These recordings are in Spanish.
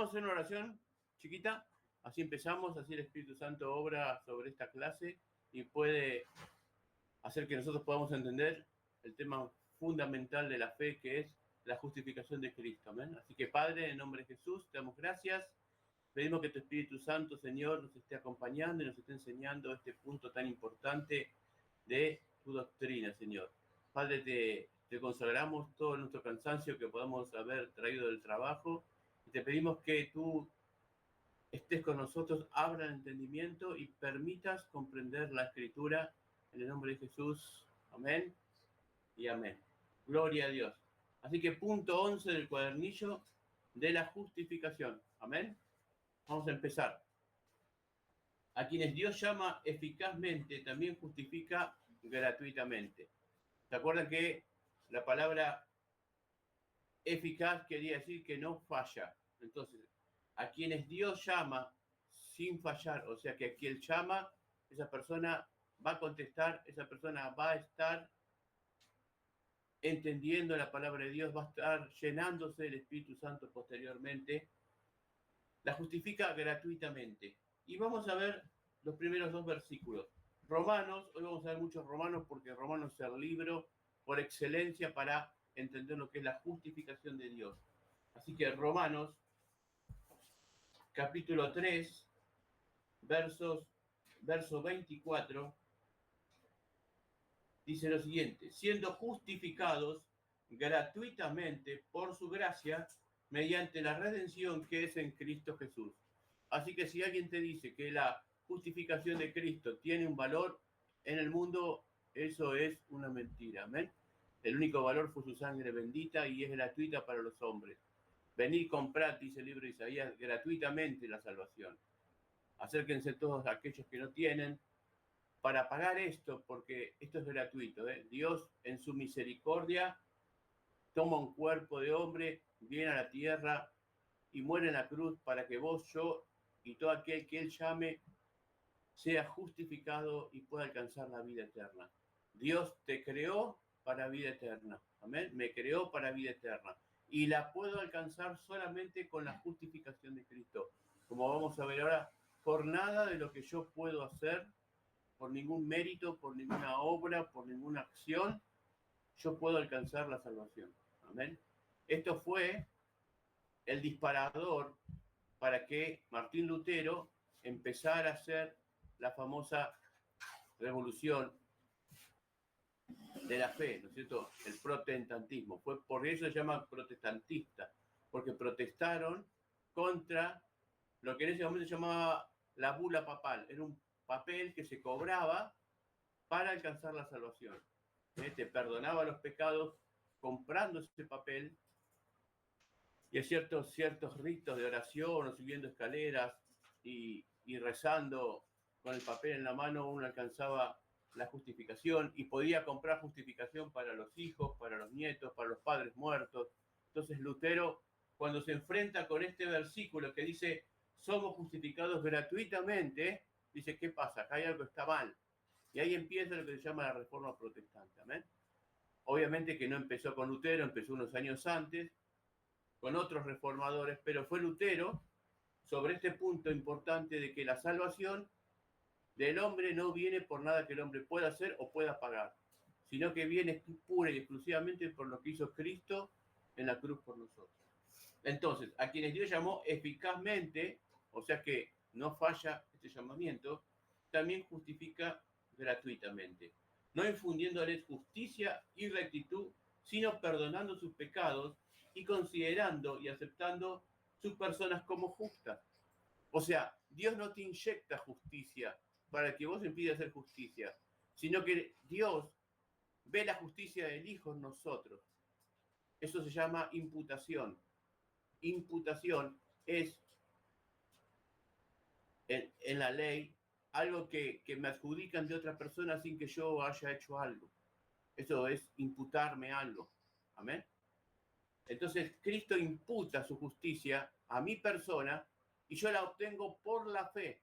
Vamos a hacer una oración chiquita, así empezamos, así el Espíritu Santo obra sobre esta clase y puede hacer que nosotros podamos entender el tema fundamental de la fe, que es la justificación de Cristo. Amén. Así que, Padre, en nombre de Jesús, te damos gracias. Pedimos que tu Espíritu Santo, Señor, nos esté acompañando y nos esté enseñando este punto tan importante de tu doctrina, Señor. Padre, te consagramos todo nuestro cansancio que podamos haber traído del trabajo y te pedimos que tú estés con nosotros, abra el entendimiento y permitas comprender la Escritura en el nombre de Jesús. Amén y amén. Gloria a Dios. Así que punto 11 del cuadernillo de la justificación. Amén. Vamos a empezar. A quienes Dios llama eficazmente, también justifica gratuitamente. ¿Se acuerdan que la palabra eficaz quería decir que no falla? Entonces, a quienes Dios llama sin fallar, o sea que a quien llama, esa persona va a contestar, esa persona va a estar entendiendo la palabra de Dios, va a estar llenándose del Espíritu Santo posteriormente. La justifica gratuitamente. Y vamos a ver los primeros dos versículos. Romanos, hoy vamos a ver muchos Romanos porque Romanos es el libro por excelencia para entender lo que es la justificación de Dios. Así que Romanos, capítulo 3, verso 24, dice lo siguiente: siendo justificados gratuitamente por su gracia, mediante la redención que es en Cristo Jesús. Así que si alguien te dice que la justificación de Cristo tiene un valor en el mundo, eso es una mentira. Amén. El único valor fue su sangre bendita y es gratuita para los hombres. Venid, comprad, dice el libro de Isaías, gratuitamente la salvación. Acérquense todos aquellos que no tienen para pagar esto, porque esto es gratuito. Dios, en su misericordia, toma un cuerpo de hombre, viene a la tierra y muere en la cruz para que vos, yo y todo aquel que él llame sea justificado y pueda alcanzar la vida eterna. Dios te creó para vida eterna. Amén. Me creó para vida eterna. Y la puedo alcanzar solamente con la justificación de Cristo. Como vamos a ver ahora, por nada de lo que yo puedo hacer, por ningún mérito, por ninguna obra, por ninguna acción, yo puedo alcanzar la salvación. Amén. Esto fue el disparador para que Martín Lutero empezara a hacer la famosa revolución de la fe, ¿no es cierto? El protestantismo. Fue por eso se llama protestantista, porque protestaron contra lo que en ese momento se llamaba la bula papal. Era un papel que se cobraba para alcanzar la salvación. Te perdonaba los pecados comprando ese papel, y hay ciertos ritos de oración o subiendo escaleras y rezando con el papel en la mano, uno alcanzaba la justificación y podía comprar justificación para los hijos, para los nietos, para los padres muertos. Entonces Lutero, cuando se enfrenta con este versículo que dice somos justificados gratuitamente, dice, ¿qué pasa? Acá hay algo que está mal. Y ahí empieza lo que se llama la Reforma Protestante. ¿Amén? Obviamente que no empezó con Lutero, empezó unos años antes, con otros reformadores, pero fue Lutero sobre este punto importante de que la salvación del hombre no viene por nada que el hombre pueda hacer o pueda pagar, sino que viene pura y exclusivamente por lo que hizo Cristo en la cruz por nosotros. Entonces, a quienes Dios llamó eficazmente, o sea que no falla este llamamiento, también justifica gratuitamente, no infundiéndoles justicia y rectitud, sino perdonando sus pecados y considerando y aceptando sus personas como justas. O sea, Dios no te inyecta justicia para que vos impidas hacer justicia, sino que Dios ve la justicia del Hijo en nosotros. Eso se llama imputación. Imputación es, en la ley, algo que me adjudican de otra persona sin que yo haya hecho algo. Eso es imputarme algo. Amén. Entonces, Cristo imputa su justicia a mi persona y yo la obtengo por la fe,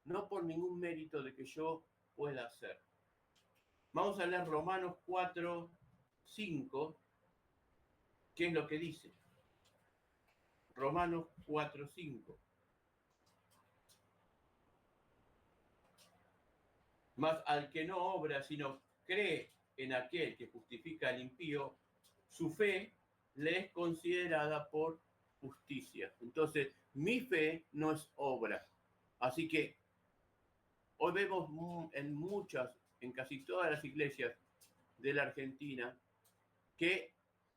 no por ningún mérito de que yo pueda hacer. Vamos a leer Romanos 4, 5, ¿qué es lo que dice? Romanos 4:5. Mas al que no obra, sino cree en aquel que justifica al impío, su fe le es considerada por justicia. Entonces, mi fe no es obra. Así que hoy vemos en casi todas las iglesias de la Argentina, que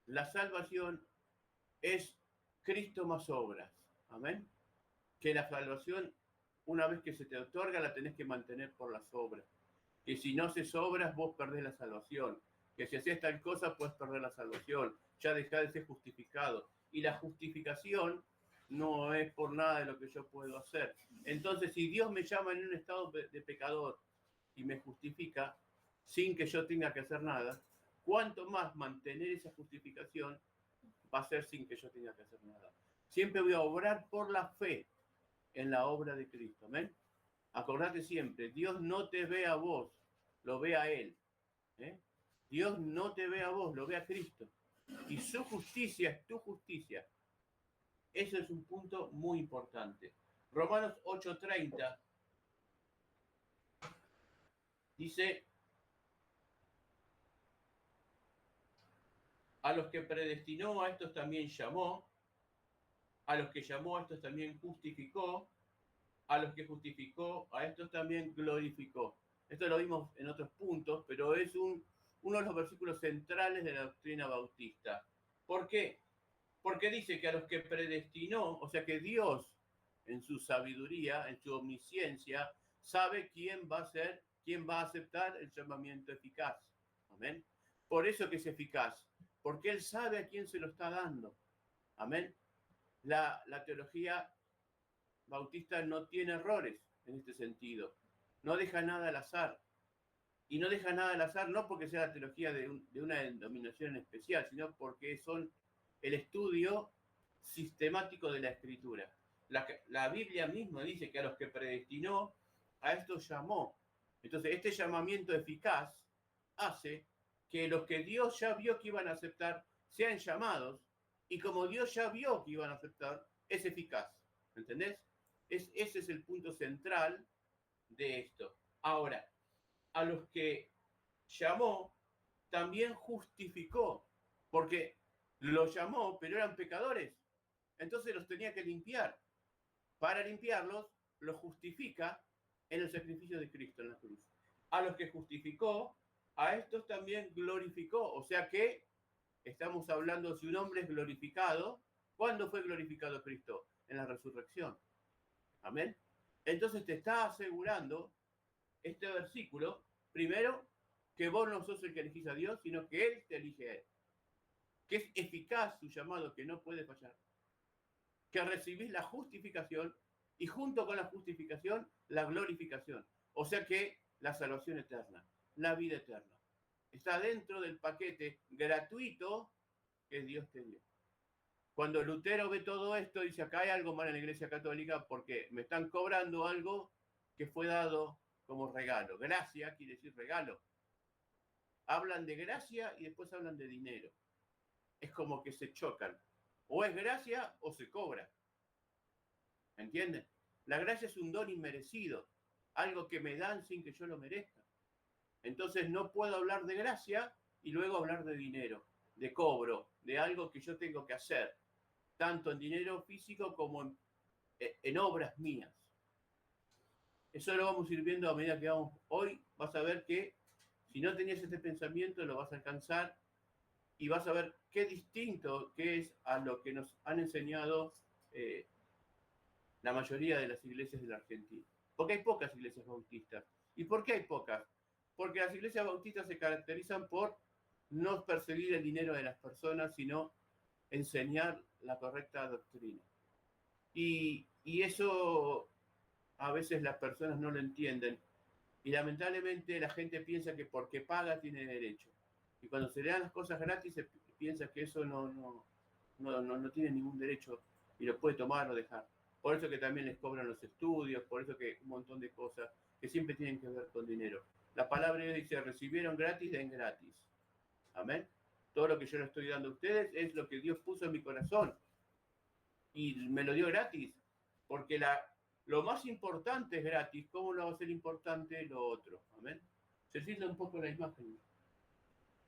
la salvación es Cristo más obras. Amén. Que la salvación, una vez que se te otorga, la tenés que mantener por las obras. Que si no haces obras, vos perdés la salvación. Que si haces tal cosa, puedes perder la salvación. Ya dejás de ser justificado. Y la justificación no es por nada de lo que yo puedo hacer. Entonces, si Dios me llama en un estado de pecador y me justifica sin que yo tenga que hacer nada, cuánto más mantener esa justificación va a ser sin que yo tenga que hacer nada. Siempre voy a obrar por la fe en la obra de Cristo. ¿Amén? Acordate siempre, Dios no te ve a vos, lo ve a Él. Dios no te ve a vos, lo ve a Cristo. Y su justicia es tu justicia. Eso es un punto muy importante. Romanos 8:30 dice: a los que predestinó, a estos también llamó; a los que llamó, a estos también justificó; a los que justificó, a estos también glorificó. Esto lo vimos en otros puntos, pero es uno de los versículos centrales de la doctrina bautista. ¿Por qué? Porque dice que a los que predestinó, o sea que Dios, en su sabiduría, en su omnisciencia, sabe quién va a aceptar el llamamiento eficaz. Amén. Por eso que es eficaz, porque Él sabe a quién se lo está dando. Amén. La teología bautista no tiene errores en este sentido. No deja nada al azar. Y no deja nada al azar no porque sea la teología de una denominación especial, sino porque son el estudio sistemático de la Escritura. La Biblia misma dice que a los que predestinó, a estos llamó. Entonces, este llamamiento eficaz hace que los que Dios ya vio que iban a aceptar sean llamados, y como Dios ya vio que iban a aceptar, es eficaz. ¿Entendés? Ese es el punto central de esto. Ahora, a los que llamó, también justificó, porque los llamó, pero eran pecadores. Entonces los tenía que limpiar. Para limpiarlos, los justifica en el sacrificio de Cristo en la cruz. A los que justificó, a estos también glorificó. O sea que estamos hablando, si un hombre es glorificado, ¿cuándo fue glorificado Cristo? En la resurrección. Amén. Entonces te está asegurando este versículo, primero, que vos no sos el que elegís a Dios, sino que Él te elige a Él. Que es eficaz su llamado, que no puede fallar. Que recibís la justificación y junto con la justificación, la glorificación. O sea que la salvación eterna, la vida eterna, está dentro del paquete gratuito que Dios te dio. Cuando Lutero ve todo esto, dice: acá hay algo mal en la Iglesia Católica porque me están cobrando algo que fue dado como regalo. Gracia quiere decir regalo. Hablan de gracia y después hablan de dinero. Es como que se chocan. O es gracia o se cobra. ¿Entienden? La gracia es un don inmerecido, algo que me dan sin que yo lo merezca. Entonces no puedo hablar de gracia y luego hablar de dinero, de cobro, de algo que yo tengo que hacer, tanto en dinero físico como en obras mías. Eso lo vamos a ir viendo a medida que vamos. Hoy vas a ver que si no tenías este pensamiento lo vas a alcanzar y vas a ver qué distinto que es a lo que nos han enseñado la mayoría de las iglesias de la Argentina. Porque hay pocas iglesias bautistas. ¿Y por qué hay pocas? Porque las iglesias bautistas se caracterizan por no perseguir el dinero de las personas, sino enseñar la correcta doctrina. Y eso a veces las personas no lo entienden. Y lamentablemente la gente piensa que porque paga tiene derecho. Y cuando se le dan las cosas gratis, se piensa que eso no tiene ningún derecho y lo puede tomar o dejar. Por eso que también les cobran los estudios, por eso que un montón de cosas que siempre tienen que ver con dinero. La palabra de Dios dice: recibieron gratis, den gratis. Amén. Todo lo que yo les estoy dando a ustedes es lo que Dios puso en mi corazón. y me lo dio gratis, porque lo más importante es gratis. ¿Cómo lo va a ser importante lo otro? Amén. Se tilda un poco la imagen.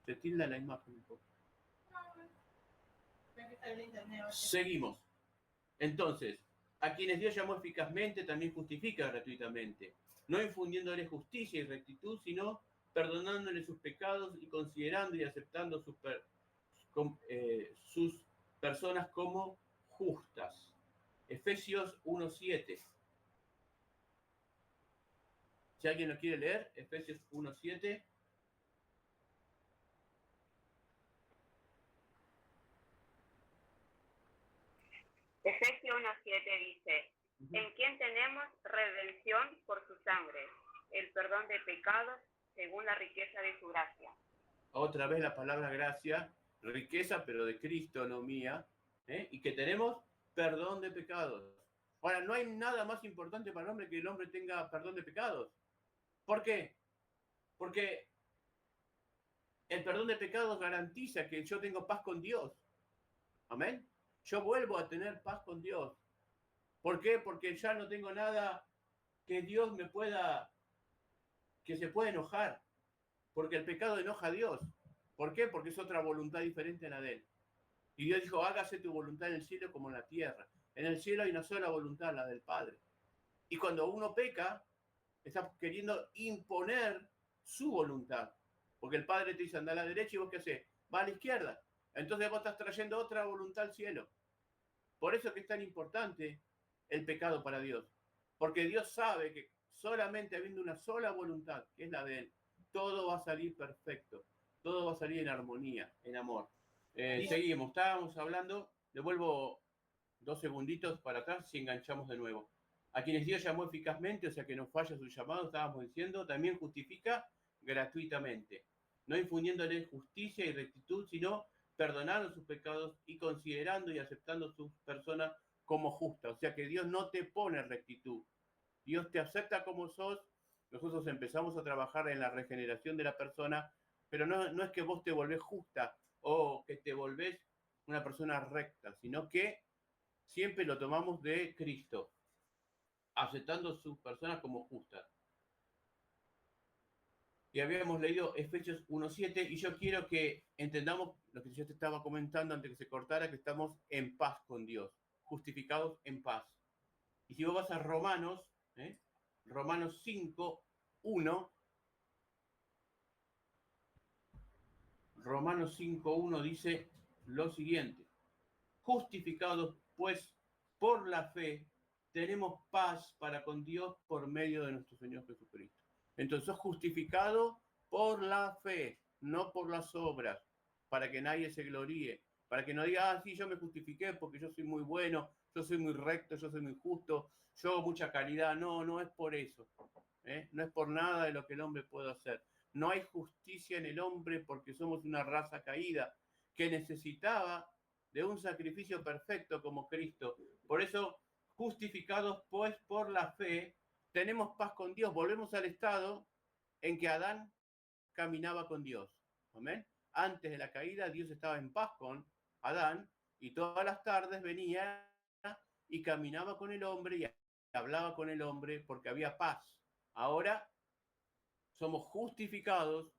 Se tilda la imagen un poco. Seguimos. Entonces, a quienes Dios llamó eficazmente, también justifica gratuitamente, no infundiéndoles justicia y rectitud, sino perdonándoles sus pecados y considerando y aceptando sus personas como justas. Efesios 1:7. Si alguien lo quiere leer, Efesios 1:7. Efesios 1:7 dice, en quien tenemos redención por su sangre, el perdón de pecados según la riqueza de su gracia. Otra vez la palabra gracia, riqueza, pero de Cristo, no mía, y que tenemos perdón de pecados. Ahora, no hay nada más importante para el hombre que el hombre tenga perdón de pecados. ¿Por qué? Porque el perdón de pecados garantiza que yo tengo paz con Dios. Amén. Yo vuelvo a tener paz con Dios. ¿Por qué? Porque ya no tengo nada que Dios que se pueda enojar. Porque el pecado enoja a Dios. ¿Por qué? Porque es otra voluntad diferente a la de Él. Y Dios dijo, hágase tu voluntad en el cielo como en la tierra. En el cielo hay una sola voluntad, la del Padre. Y cuando uno peca, está queriendo imponer su voluntad. Porque el Padre te dice, anda a la derecha y vos qué haces, va a la izquierda. Entonces vos estás trayendo otra voluntad al cielo. Por eso que es tan importante el pecado para Dios. Porque Dios sabe que solamente habiendo una sola voluntad, que es la de Él, todo va a salir perfecto. Todo va a salir en armonía, en amor. Seguimos, estábamos hablando, devuelvo 2 segunditos para atrás y enganchamos de nuevo. A quienes Dios llamó eficazmente, o sea que no falla su llamado, estábamos diciendo, también justifica gratuitamente, no infundiéndole justicia y rectitud, sino perdonando sus pecados y considerando y aceptando sus personas como justas. O sea que Dios no te pone rectitud, Dios te acepta como sos. Nosotros empezamos a trabajar en la regeneración de la persona, pero no es que vos te volvés justa o que te volvés una persona recta, sino que siempre lo tomamos de Cristo, aceptando sus personas como justas. Y habíamos leído Efesios 1:7 y yo quiero que entendamos lo que yo te estaba comentando antes que se cortara, que estamos en paz con Dios, justificados en paz. Y si vos vas a Romanos, Romanos 5:1, Romanos 5:1 dice lo siguiente: justificados pues por la fe, tenemos paz para con Dios por medio de nuestro Señor Jesucristo. Entonces, sos justificado por la fe, no por las obras, para que nadie se gloríe, para que no diga, ah, sí, yo me justifiqué porque yo soy muy bueno, yo soy muy recto, yo soy muy justo, yo hago mucha caridad. No, no es por eso. No es por nada de lo que el hombre puede hacer. No hay justicia en el hombre porque somos una raza caída que necesitaba de un sacrificio perfecto como Cristo. Por eso, justificados pues por la fe, tenemos paz con Dios. Volvemos al estado en que Adán caminaba con Dios. ¿Amén? Antes de la caída, Dios estaba en paz con Adán y todas las tardes venía y caminaba con el hombre y hablaba con el hombre porque había paz. Ahora somos justificados,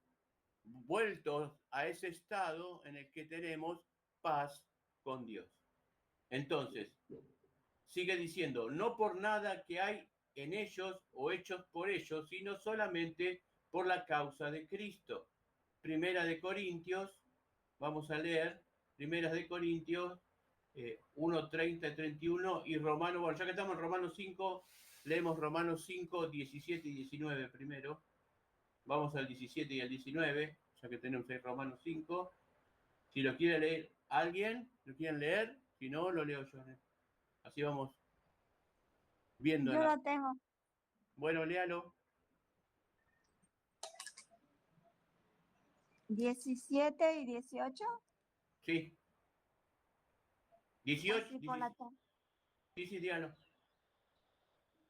vueltos a ese estado en el que tenemos paz con Dios. Entonces, sigue diciendo, no por nada que hay en ellos o hechos por ellos, sino solamente por la causa de Cristo. Primera de Corintios, vamos a leer, Primeras de Corintios 1, 30 y 31 y Romanos, bueno, ya que estamos en Romanos 5, leemos Romanos 5, 17 y 19 primero. Vamos al 17 y al 19, ya que tenemos ahí Romanos 5. Si lo quiere leer alguien, ¿lo quieren leer? Si no, lo leo yo. Así vamos viendo. Yo lo tengo. Bueno, léalo. 17 y 18. Sí. 18. Pues sí, dígalo.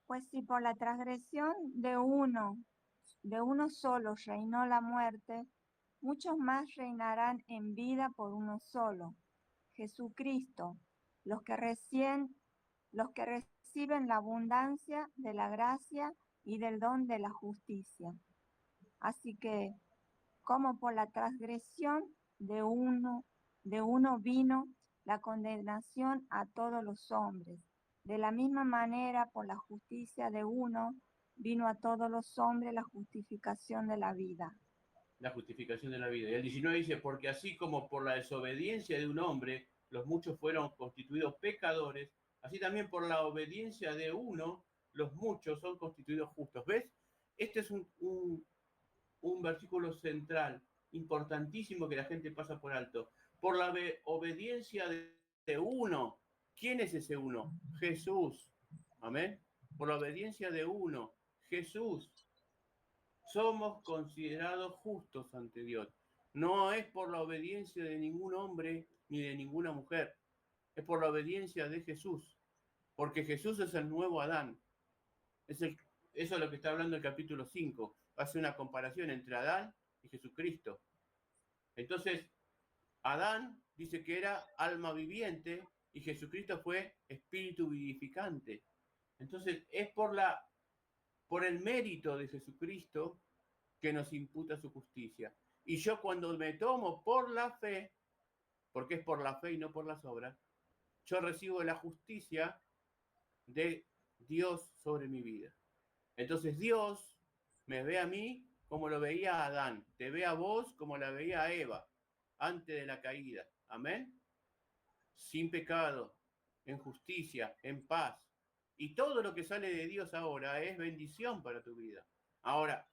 Pues si por la transgresión de uno solo reinó la muerte, muchos más reinarán en vida por uno solo, Jesucristo, los que reciben la abundancia de la gracia y del don de la justicia. Así que, como por la transgresión de uno vino la condenación a todos los hombres, de la misma manera por la justicia de uno vino a todos los hombres la justificación de la vida. La justificación de la vida. Y el 19 dice, porque así como por la desobediencia de un hombre, los muchos fueron constituidos pecadores, así también por la obediencia de uno, los muchos son constituidos justos. ¿Ves? Este es un versículo central, importantísimo que la gente pasa por alto. Por la obediencia de uno. ¿Quién es ese uno? Jesús. Amén. Por la obediencia de uno, Jesús, somos considerados justos ante Dios. No es por la obediencia de ningún hombre ni de ninguna mujer. Es por la obediencia de Jesús. Porque Jesús es el nuevo Adán. Eso es lo que está hablando el capítulo 5. Hace una comparación entre Adán y Jesucristo. Entonces, Adán dice que era alma viviente y Jesucristo fue espíritu vivificante. Entonces, es por el mérito de Jesucristo que nos imputa su justicia. Y yo cuando me tomo por la fe, porque es por la fe y no por las obras, yo recibo la justicia de Dios sobre mi vida. Entonces Dios me ve a mí como lo veía a Adán, te ve a vos como la veía a Eva antes de la caída. Amén. Sin pecado, en justicia, en paz. Y todo lo que sale de Dios ahora es bendición para tu vida. Ahora,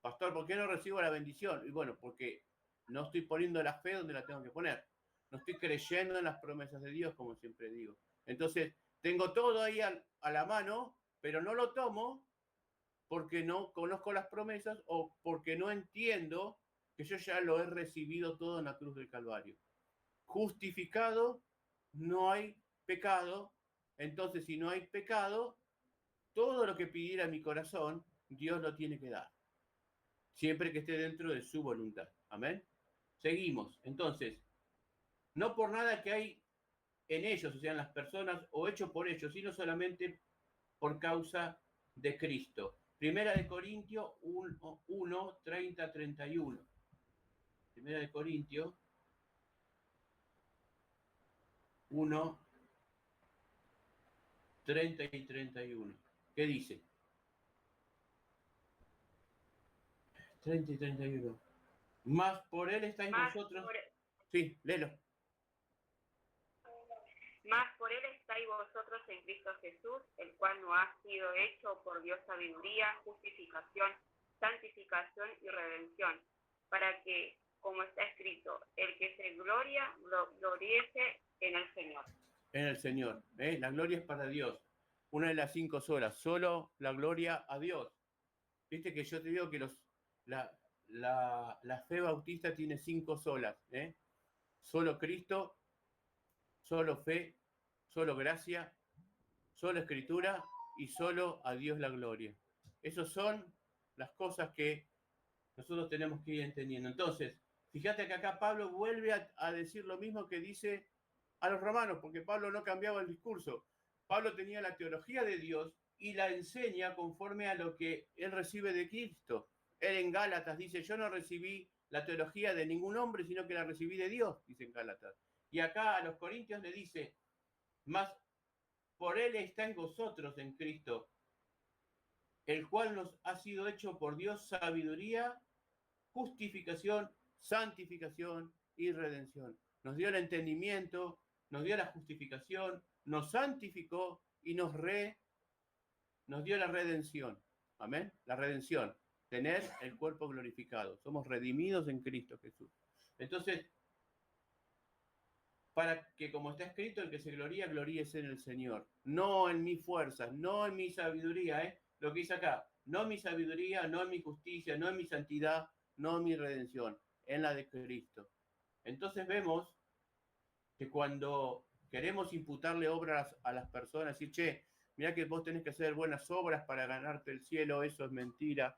pastor, ¿por qué no recibo la bendición? Y bueno, porque no estoy poniendo la fe donde la tengo que poner. No estoy creyendo en las promesas de Dios, como siempre digo. Entonces, tengo todo ahí a la mano, pero no lo tomo porque no conozco las promesas o porque no entiendo que yo ya lo he recibido todo en la cruz del Calvario. Justificado, no hay pecado. Entonces, si no hay pecado, todo lo que pidiera mi corazón, Dios lo tiene que dar. Siempre que esté dentro de su voluntad. Amén. Seguimos. Entonces, no por nada que hay en ellos, o sea, en las personas, o hecho por ellos, sino solamente por causa de Cristo. Primera de Corintios 1, 30, 31. Primera de Corintios 1, 30 y 31. ¿Qué dice? 30 y 31. Más por él estáis vosotros. Sí, léelo. Mas por él estáis vosotros en Cristo Jesús, el cual no ha sido hecho por Dios sabiduría, justificación, santificación y redención, para que, como está escrito, el que se gloria, gloriese en el Señor. En el Señor. La gloria es para Dios. Una de las 5 solas. Solo la gloria a Dios. Viste que yo te digo que la fe bautista tiene 5 solas. Solo Cristo, solo fe, solo gracia, solo escritura y solo a Dios la gloria. Esas son las cosas que nosotros tenemos que ir entendiendo. Entonces, fíjate que acá Pablo vuelve a decir lo mismo que dice a los romanos, porque Pablo no cambiaba el discurso. Pablo tenía la teología de Dios y la enseña conforme a lo que él recibe de Cristo. Él en Gálatas dice, yo no recibí la teología de ningún hombre, sino que la recibí de Dios, dice en Gálatas. Y acá a los Corintios le dice, más por él está en vosotros en Cristo, el cual nos ha sido hecho por Dios sabiduría, justificación, santificación y redención. Nos dio el entendimiento, nos dio la justificación, nos santificó y nos dio la redención. Amén. La redención. Tener el cuerpo glorificado. Somos redimidos en Cristo Jesús. Entonces, para que, como está escrito, el que se gloríese en el Señor. No en mis fuerzas, no en mi sabiduría, lo que dice acá. No en mi sabiduría, no en mi justicia, no en mi santidad, no en mi redención, en la de Cristo. Entonces vemos que cuando queremos imputarle obras a las personas, decir, che, mirá que vos tenés que hacer buenas obras para ganarte el cielo, eso es mentira,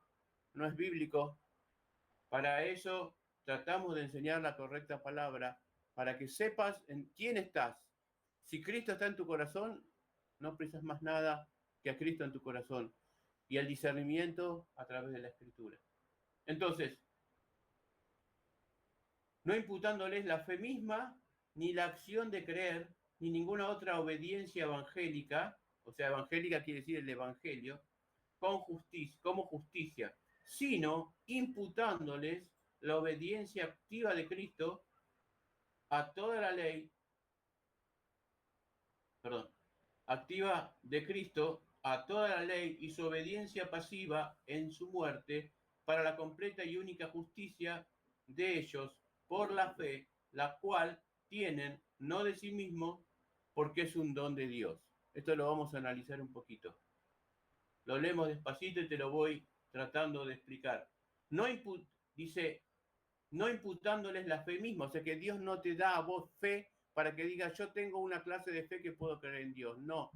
no es bíblico. Para eso tratamos de enseñar la correcta palabra, para que sepas en quién estás. Si Cristo está en tu corazón, no precisas más nada que a Cristo en tu corazón y el discernimiento a través de la Escritura. Entonces, no imputándoles la fe misma, ni la acción de creer, ni ninguna otra obediencia evangélica, o sea, evangélica quiere decir el Evangelio, como justicia, sino imputándoles la obediencia activa de Cristo a toda la ley, activa de Cristo a toda la ley y su obediencia pasiva en su muerte para la completa y única justicia de ellos por la fe, la cual tienen no de sí mismo, porque es un don de Dios. Esto lo vamos a analizar un poquito. Lo leemos despacito y te lo voy tratando de explicar. Dice, no imputándoles la fe misma, o sea que Dios no te da a vos fe para que digas, yo tengo una clase de fe que puedo creer en Dios. No,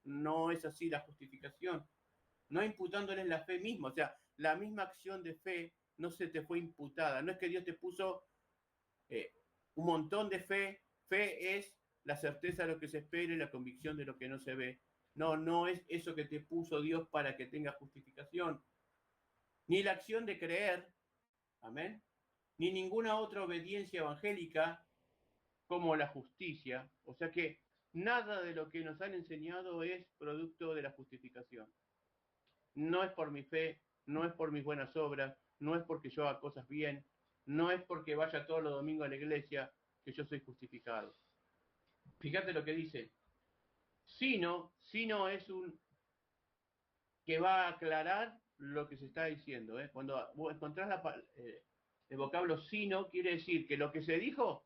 no es así la justificación. No imputándoles la fe misma, o sea, la misma acción de fe no se te fue imputada. No es que Dios te puso un montón de fe. Fe es la certeza de lo que se espera y la convicción de lo que no se ve. No, no es eso que te puso Dios para que tengas justificación. Ni la acción de creer, amén, ni ninguna otra obediencia evangélica como la justicia. O sea que nada de lo que nos han enseñado es producto de la justificación. No es por mi fe, no es por mis buenas obras, no es porque yo haga cosas bien, no es porque vaya todos los domingos a la iglesia que yo soy justificado. Fíjate lo que dice. Sino es un que va a aclarar lo que se está diciendo. Cuando vos encontrás el vocablo sino, quiere decir que lo que se dijo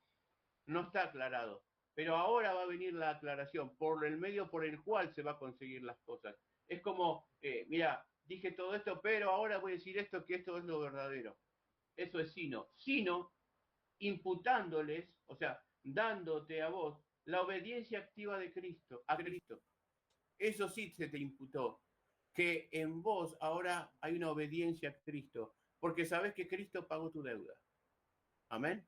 no está aclarado. Pero ahora va a venir la aclaración por el medio por el cual se va a conseguir las cosas. Es como, mira, dije todo esto, pero ahora voy a decir esto, que esto es lo verdadero. Eso es sino. Sino, imputándoles, o sea, dándote a vos la obediencia activa de Cristo, a Cristo. Eso sí se te imputó, que en vos ahora hay una obediencia a Cristo, porque sabes que Cristo pagó tu deuda. Amén.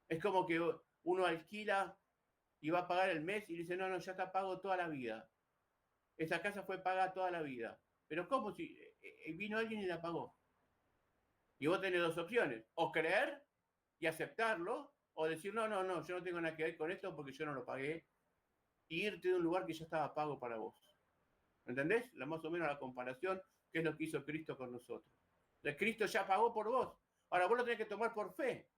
Es como que uno alquila y va a pagar el mes y dice, no, ya está pago toda la vida. Esa casa fue pagada toda la vida. Pero ¿cómo si vino alguien y la pagó? Y vos tenés dos opciones, o creer y aceptarlo, o decir, no, yo no tengo nada que ver con esto porque yo no lo pagué, y irte de un lugar que ya estaba pago para vos. ¿Entendés? Más o menos la comparación, que es lo que hizo Cristo con nosotros. Cristo ya pagó por vos. Ahora vos lo tenés que tomar por fe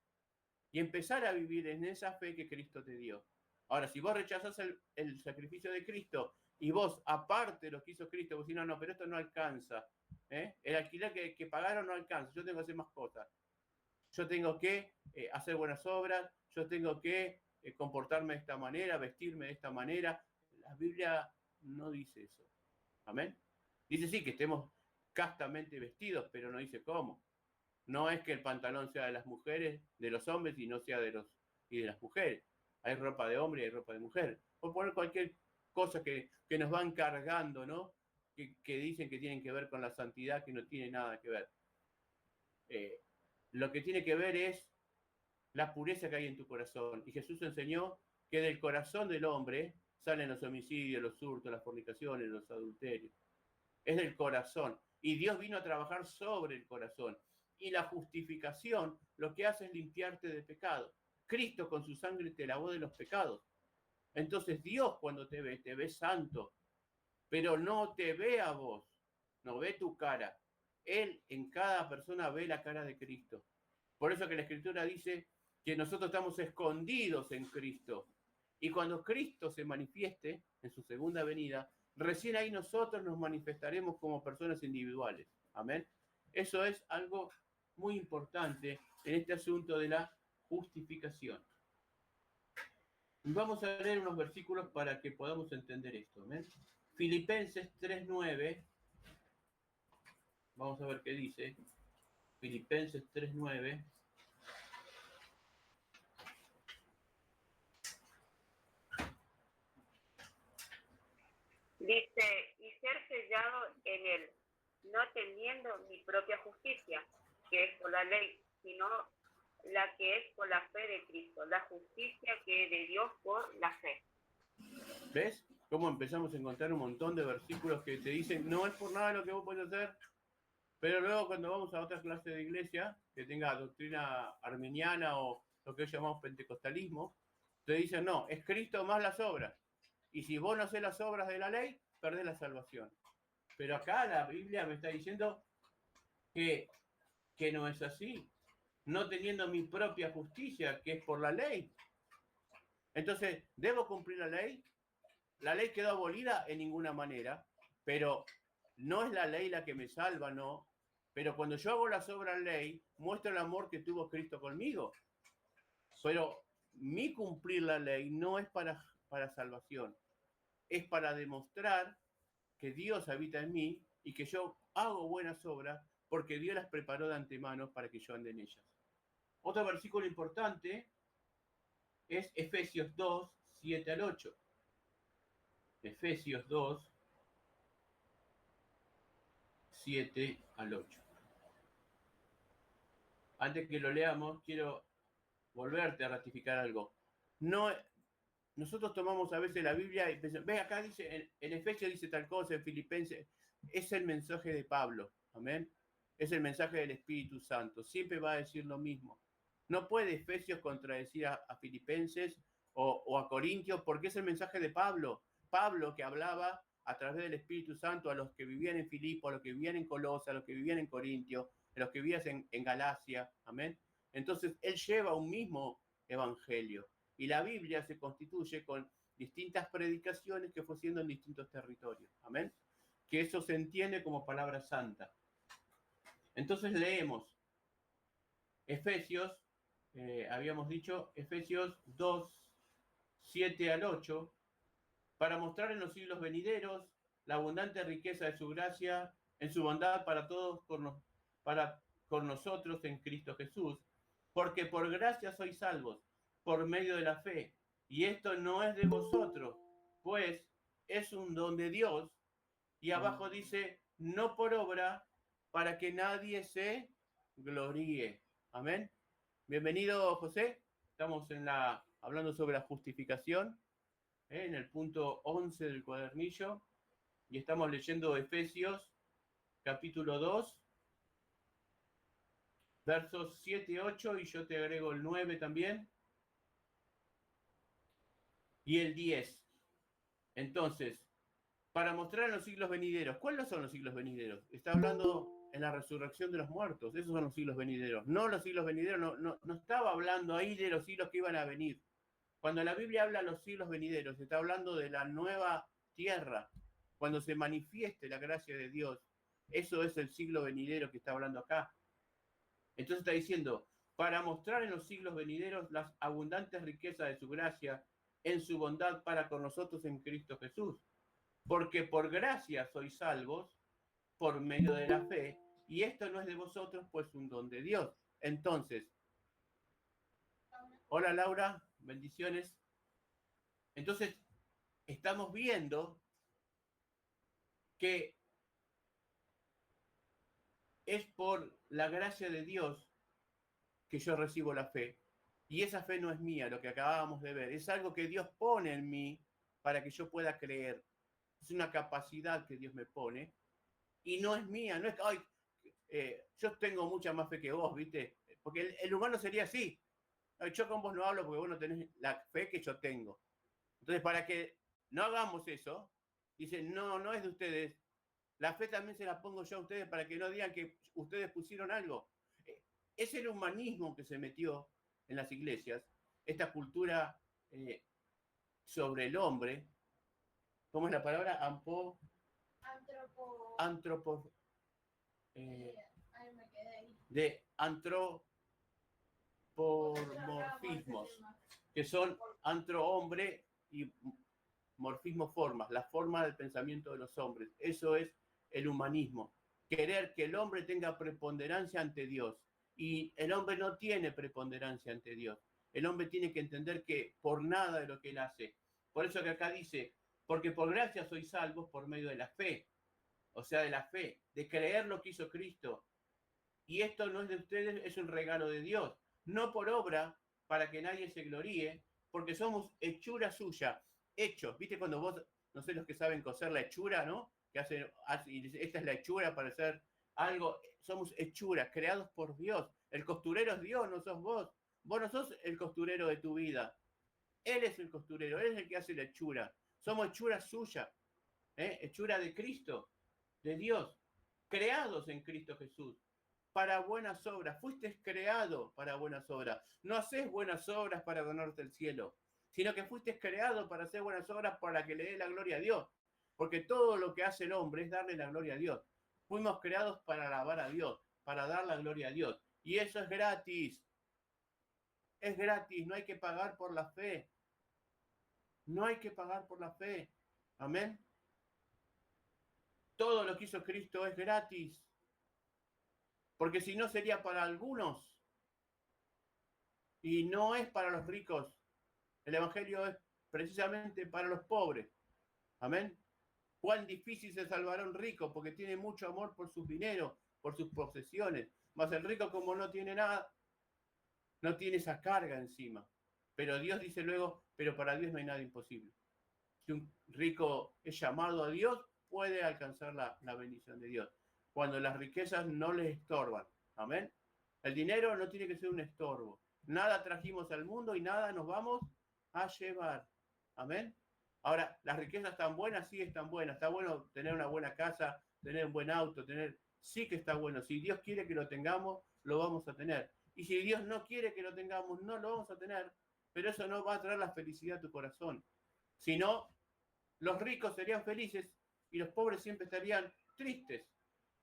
y empezar a vivir en esa fe que Cristo te dio. Ahora, si vos rechazás el sacrificio de Cristo y vos, aparte de lo que hizo Cristo, vos decís, no, pero esto no alcanza. El alquiler que pagaron no alcanza. Yo tengo que hacer más cosas. Yo tengo que hacer buenas obras. Yo tengo que comportarme de esta manera, vestirme de esta manera. La Biblia no dice eso. Amén. Dice sí, que estemos castamente vestidos, pero no dice cómo. No es que el pantalón sea de las mujeres, de los hombres, y no sea de las mujeres. Hay ropa de hombre y hay ropa de mujer. Por poner cualquier cosa que nos van cargando, ¿no? Que dicen que tienen que ver con la santidad, que no tiene nada que ver. Lo que tiene que ver es la pureza que hay en tu corazón. Y Jesús enseñó que del corazón del hombre salen los homicidios, los hurtos, las fornicaciones, los adulterios. Es del corazón. Y Dios vino a trabajar sobre el corazón. Y la justificación lo que hace es limpiarte de pecado. Cristo con su sangre te lavó de los pecados. Entonces Dios cuando te ve santo, pero no te ve a vos, no ve tu cara. Él en cada persona ve la cara de Cristo. Por eso que la Escritura dice que nosotros estamos escondidos en Cristo. Y cuando Cristo se manifieste en su segunda venida, recién ahí nosotros nos manifestaremos como personas individuales. Amén. Eso es algo muy importante en este asunto de la justificación. Vamos a leer unos versículos para que podamos entender esto. ¿Amén? Filipenses 3:9. Vamos a ver qué dice. Filipenses 3:9. Dice, y ser sellado en él, no teniendo mi propia justicia, que es por la ley, sino la que es por la fe de Cristo, la justicia que es de Dios por la fe. ¿Ves? Cómo empezamos a encontrar un montón de versículos que te dicen, no es por nada lo que vos podés hacer, pero luego cuando vamos a otra clase de iglesia, que tenga doctrina arminiana o lo que hoy llamamos pentecostalismo, te dicen, no, es Cristo más las obras. Y si vos no haces las obras de la ley, perdés la salvación. Pero acá la Biblia me está diciendo que no es así. No teniendo mi propia justicia, que es por la ley. Entonces, ¿debo cumplir la ley? La ley quedó abolida en ninguna manera, pero no es la ley la que me salva, no. Pero cuando yo hago las obras de la ley, muestro el amor que tuvo Cristo conmigo. Pero mi cumplir la ley no es para salvación, es para demostrar que Dios habita en mí y que yo hago buenas obras porque Dios las preparó de antemano para que yo ande en ellas. Otro versículo importante es Efesios 2, 7 al 8. Efesios 2, 7 al 8. Antes que lo leamos, quiero volverte a ratificar algo. No, nosotros tomamos a veces la Biblia y pensamos, ve, acá dice, en Efesios dice tal cosa, en Filipenses, es el mensaje de Pablo, amén. Es el mensaje del Espíritu Santo, siempre va a decir lo mismo. No puede Efesios contradecir a Filipenses o a Corintios, porque es el mensaje de Pablo. Pablo que hablaba a través del Espíritu Santo a los que vivían en Filipo, a los que vivían en Colosa, a los que vivían en Corintio, a los que vivían en Galacia, amén. Entonces, él lleva un mismo evangelio. Y la Biblia se constituye con distintas predicaciones que fue siendo en distintos territorios. Amén. Que eso se entiende como palabra santa. Entonces leemos Efesios, habíamos dicho, Efesios 2, 7 al 8, para mostrar en los siglos venideros la abundante riqueza de su gracia, en su bondad para todos con nosotros en Cristo Jesús, porque por gracia sois salvos, por medio de la fe, y esto no es de vosotros, pues es un don de Dios, y abajo dice, no por obra, para que nadie se gloríe. Amén. Bienvenido, José. Estamos hablando sobre la justificación, en el punto 11 del cuadernillo, y estamos leyendo Efesios, capítulo 2, versos 7 y 8, y yo te agrego el 9 también, y el 10. Entonces, para mostrar en los siglos venideros, ¿cuáles son los siglos venideros? Está hablando en la resurrección de los muertos, esos son los siglos venideros. No los siglos venideros, no estaba hablando ahí de los siglos que iban a venir. Cuando la Biblia habla de los siglos venideros, está hablando de la nueva tierra, cuando se manifieste la gracia de Dios. Eso es el siglo venidero que está hablando acá. Entonces está diciendo, para mostrar en los siglos venideros las abundantes riquezas de su gracia, en su bondad para con nosotros en Cristo Jesús. Porque por gracia sois salvos, por medio de la fe, y esto no es de vosotros, pues un don de Dios. Entonces, hola Laura, bendiciones. Entonces, estamos viendo que es por la gracia de Dios que yo recibo la fe. Y esa fe no es mía, lo que acabábamos de ver. Es algo que Dios pone en mí para que yo pueda creer. Es una capacidad que Dios me pone. Y no es mía, no es que, ay, yo tengo mucha más fe que vos, ¿viste? Porque el humano sería así. Yo con vos no hablo porque vos no tenés la fe que yo tengo. Entonces, para que no hagamos eso, dicen, no es de ustedes. La fe también se la pongo yo a ustedes para que no digan que ustedes pusieron algo. Es el humanismo que se metió en las iglesias, esta cultura sobre el hombre. ¿Cómo es la palabra? De antropomorfismos, que son antro-hombre y morfismo formas, la forma del pensamiento de los hombres. Eso es el humanismo. Querer que el hombre tenga preponderancia ante Dios. Y el hombre no tiene preponderancia ante Dios. El hombre tiene que entender que por nada de lo que él hace. Por eso que acá dice, porque por gracia sois salvos por medio de la fe. O sea, de la fe, de creer lo que hizo Cristo. Y esto no es de ustedes, es un regalo de Dios. No por obra, para que nadie se gloríe, porque somos hechura suya, hechos. ¿Viste cuando vos, no sé, los que saben coser la hechura, ¿no? Que hacen, esta es la hechura para hacer algo. Somos hechuras, creados por Dios. El costurero es Dios, no sos vos. Vos no sos el costurero de tu vida. Él es el costurero, Él es el que hace la hechura. Somos hechura suya, hechura de Cristo, de Dios, creados en Cristo Jesús, para buenas obras. Fuiste creado para buenas obras. No haces buenas obras para ganarte el cielo, sino que fuiste creado para hacer buenas obras para que le dé la gloria a Dios. Porque todo lo que hace el hombre es darle la gloria a Dios. Fuimos creados para alabar a Dios, para dar la gloria a Dios. Y eso es gratis. Es gratis, no hay que pagar por la fe. No hay que pagar por la fe. Amén. Todo lo que hizo Cristo es gratis. Porque si no sería para algunos. Y no es para los ricos. El Evangelio es precisamente para los pobres. Amén. Cuán difícil se salvará un rico porque tiene mucho amor por sus dineros, por sus posesiones. Mas el rico, como no tiene nada, no tiene esa carga encima. Pero Dios dice luego, pero para Dios no hay nada imposible. Si un rico es llamado a Dios, puede alcanzar la bendición de Dios. Cuando las riquezas no le estorban. Amén. El dinero no tiene que ser un estorbo. Nada trajimos al mundo y nada nos vamos a llevar. Amén. Ahora, las riquezas están buenas, sí están buenas. Está bueno tener una buena casa, tener un buen auto, sí que está bueno. Si Dios quiere que lo tengamos, lo vamos a tener. Y si Dios no quiere que lo tengamos, no lo vamos a tener. Pero eso no va a traer la felicidad a tu corazón. Si no, los ricos serían felices y los pobres siempre estarían tristes.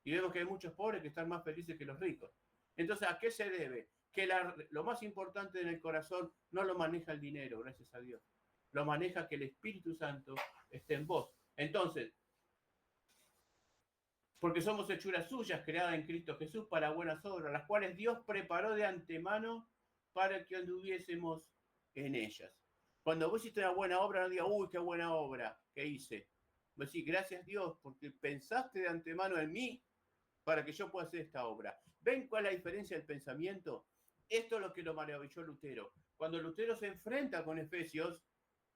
Y vemos que hay muchos pobres que están más felices que los ricos. Entonces, ¿a qué se debe? Que lo más importante en el corazón no lo maneja el dinero, gracias a Dios. Lo maneja que el Espíritu Santo esté en vos. Entonces, porque somos hechuras suyas, creadas en Cristo Jesús para buenas obras, las cuales Dios preparó de antemano para que anduviésemos en ellas. Cuando vos hiciste una buena obra, no digas, uy, qué buena obra que hice. Vos decís, gracias Dios, porque pensaste de antemano en mí para que yo pueda hacer esta obra. ¿Ven cuál es la diferencia del pensamiento? Esto es lo que lo maravilló Lutero. Cuando Lutero se enfrenta con Efesios,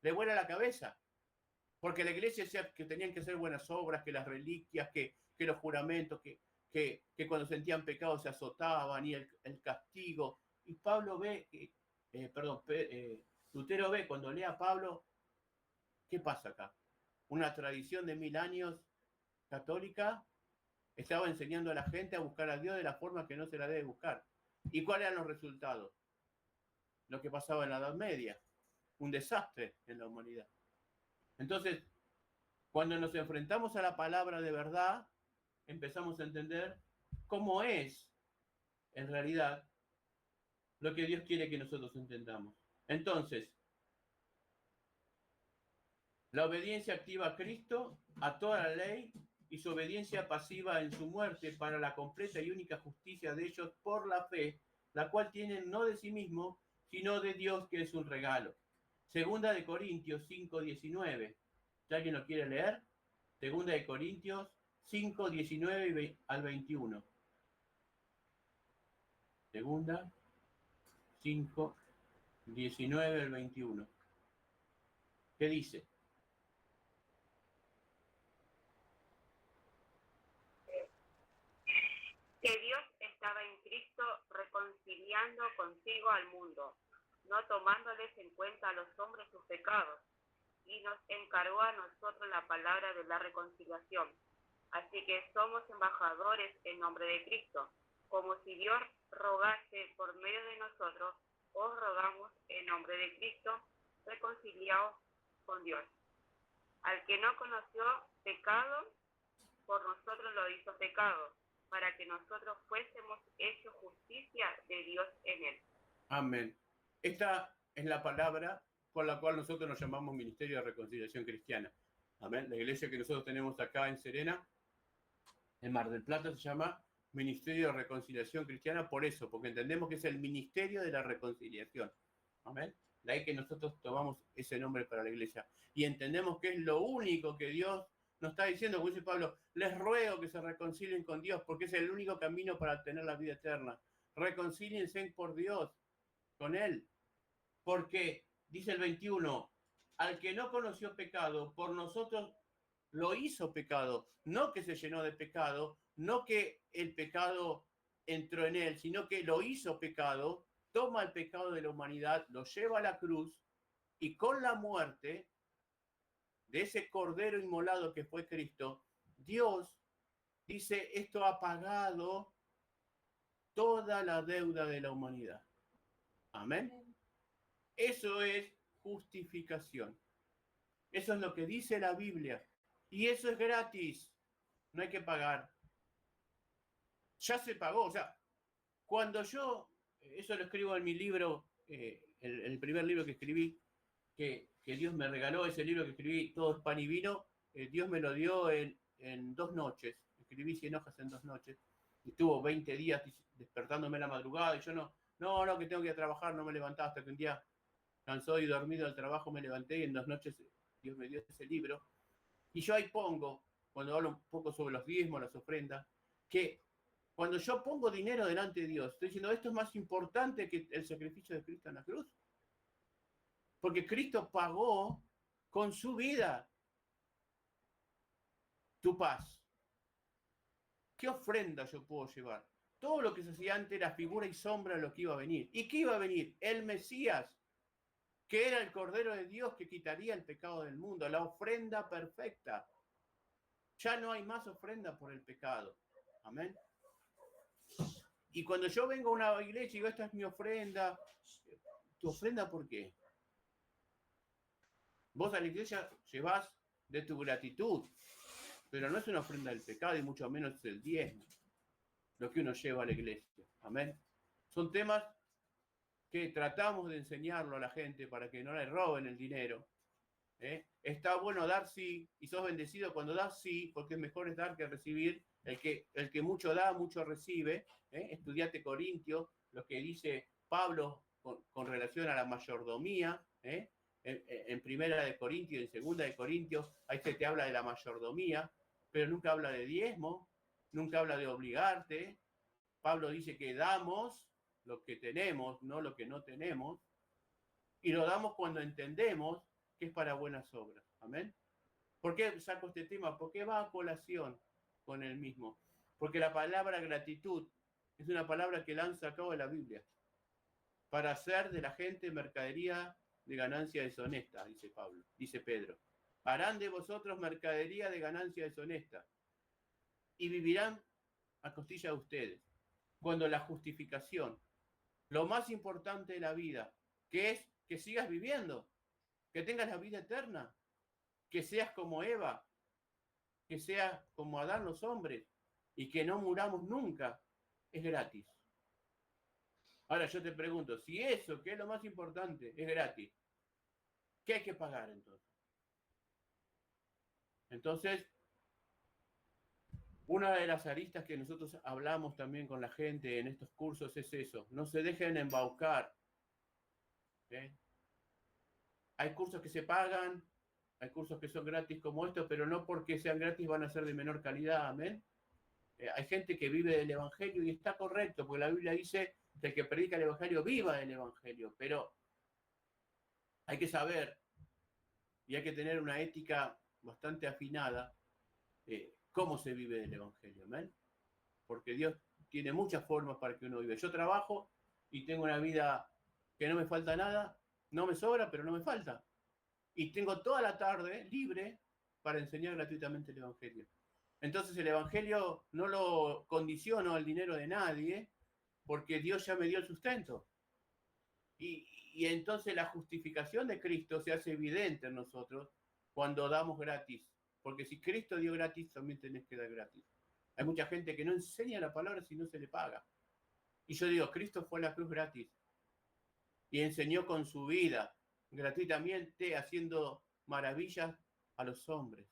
le vuela la cabeza. Porque la iglesia decía que tenían que hacer buenas obras, que las reliquias, que los juramentos, que cuando sentían pecado se azotaban y el castigo. Y Pablo ve, Lutero ve, cuando lee a Pablo, ¿qué pasa acá? Una tradición de 1000 años católica estaba enseñando a la gente a buscar a Dios de la forma que no se la debe buscar. ¿Y cuáles eran los resultados? Lo que pasaba en la Edad Media. Un desastre en la humanidad. Entonces, cuando nos enfrentamos a la palabra de verdad, empezamos a entender cómo es, en realidad, lo que Dios quiere que nosotros entendamos. Entonces, la obediencia activa a Cristo, a toda la ley, y su obediencia pasiva en su muerte para la completa y única justicia de ellos por la fe, la cual tienen no de sí mismo, sino de Dios, que es un regalo. Segunda de Corintios 5:19. ¿Ya alguien lo quiere leer? Segunda de Corintios 5:19 al 21. Segunda 5:19 al 21. ¿Qué dice? Que Dios estaba en Cristo reconciliando consigo al mundo, no tomándoles en cuenta a los hombres sus pecados, y nos encargó a nosotros la palabra de la reconciliación. Así que somos embajadores en nombre de Cristo, como si Dios rogase por medio de nosotros, os rogamos en nombre de Cristo, reconciliaos con Dios. Al que no conoció pecado, por nosotros lo hizo pecado, para que nosotros fuésemos hechos justicia de Dios en él. Amén. Esta es la palabra con la cual nosotros nos llamamos Ministerio de Reconciliación Cristiana. Amén. La iglesia que nosotros tenemos acá en Serena, en Mar del Plata, se llama Ministerio de Reconciliación Cristiana por eso, porque entendemos que es el Ministerio de la Reconciliación. Amén. De ahí que nosotros tomamos ese nombre para la iglesia. Y entendemos que es lo único que Dios nos está diciendo, como dice Pablo, les ruego que se reconcilien con Dios, porque es el único camino para tener la vida eterna. Reconcíliense por Dios, con Él. Porque, dice el 21, al que no conoció pecado, por nosotros lo hizo pecado. No que se llenó de pecado, no que el pecado entró en él, sino que lo hizo pecado, toma el pecado de la humanidad, lo lleva a la cruz y con la muerte de ese cordero inmolado que fue Cristo, Dios dice, esto ha pagado toda la deuda de la humanidad. Amén. Eso es justificación. Eso es lo que dice la Biblia. Y eso es gratis. No hay que pagar. Ya se pagó. O sea, cuando yo, eso lo escribo en mi libro, el primer libro que escribí, que Dios me regaló, ese libro que escribí, Todo es pan y vino, Dios me lo dio en 2 noches. Escribí 100 hojas en 2 noches. Y estuvo 20 días despertándome a la madrugada y yo no, que tengo que ir a trabajar, no me levantaba hasta que un día, cansado y dormido del trabajo, me levanté y en 2 noches Dios me dio ese libro. Y yo ahí pongo, cuando hablo un poco sobre los diezmos, las ofrendas, que cuando yo pongo dinero delante de Dios, estoy diciendo, esto es más importante que el sacrificio de Cristo en la cruz. Porque Cristo pagó con su vida tu paz. ¿Qué ofrenda yo puedo llevar? Todo lo que se hacía antes era figura y sombra de lo que iba a venir. ¿Y qué iba a venir? El Mesías, que era el Cordero de Dios que quitaría el pecado del mundo, la ofrenda perfecta. Ya no hay más ofrenda por el pecado. Amén. Y cuando yo vengo a una iglesia y digo, esta es mi ofrenda, ¿tu ofrenda por qué? Vos a la iglesia llevás de tu gratitud, pero no es una ofrenda del pecado y mucho menos es el diezmo, lo que uno lleva a la iglesia. Amén. Son temas que tratamos de enseñarlo a la gente para que no le roben el dinero. Está bueno dar sí, y sos bendecido cuando das sí, porque es mejor es dar que recibir. El que mucho da, mucho recibe. Estudiate Corintios, lo que dice Pablo con relación a la mayordomía. En primera de Corintios, en segunda de Corintios, ahí se te habla de la mayordomía, pero nunca habla de diezmo, nunca habla de obligarte. Pablo dice que damos lo que tenemos, no lo que no tenemos, y lo damos cuando entendemos que es para buenas obras. Amén. ¿Por qué saco este tema? Porque va a colación con el mismo. Porque la palabra gratitud es una palabra que la han sacado de la Biblia para hacer de la gente mercadería de ganancia deshonesta, dice Pablo, dice Pedro. Harán de vosotros mercadería de ganancia deshonesta y vivirán a costilla de ustedes. Cuando la justificación, lo más importante de la vida, que es que sigas viviendo, que tengas la vida eterna, que seas como Eva, que seas como Adán los hombres y que no muramos nunca, es gratis. Ahora yo te pregunto, si eso, que es lo más importante, es gratis, ¿qué hay que pagar entonces? Entonces, una de las aristas que nosotros hablamos también con la gente en estos cursos es eso, no se dejen embaucar. Hay cursos que se pagan, hay cursos que son gratis como estos, pero no porque sean gratis van a ser de menor calidad, amén. Hay gente que vive del Evangelio y está correcto, porque la Biblia dice que el que predica el Evangelio viva del Evangelio, pero hay que saber y hay que tener una ética bastante afinada cómo se vive del Evangelio, amén. Porque Dios tiene muchas formas para que uno vive. Yo trabajo y tengo una vida que no me falta nada, no me sobra, pero no me falta. Y tengo toda la tarde libre para enseñar gratuitamente el Evangelio. Entonces el Evangelio no lo condiciono al dinero de nadie, porque Dios ya me dio el sustento. Y entonces la justificación de Cristo se hace evidente en nosotros cuando damos gratis. Porque si Cristo dio gratis, también tenés que dar gratis. Hay mucha gente que no enseña la palabra si no se le paga. Y yo digo, Cristo fue a la cruz gratis. Y enseñó con su vida, gratuitamente, haciendo maravillas a los hombres.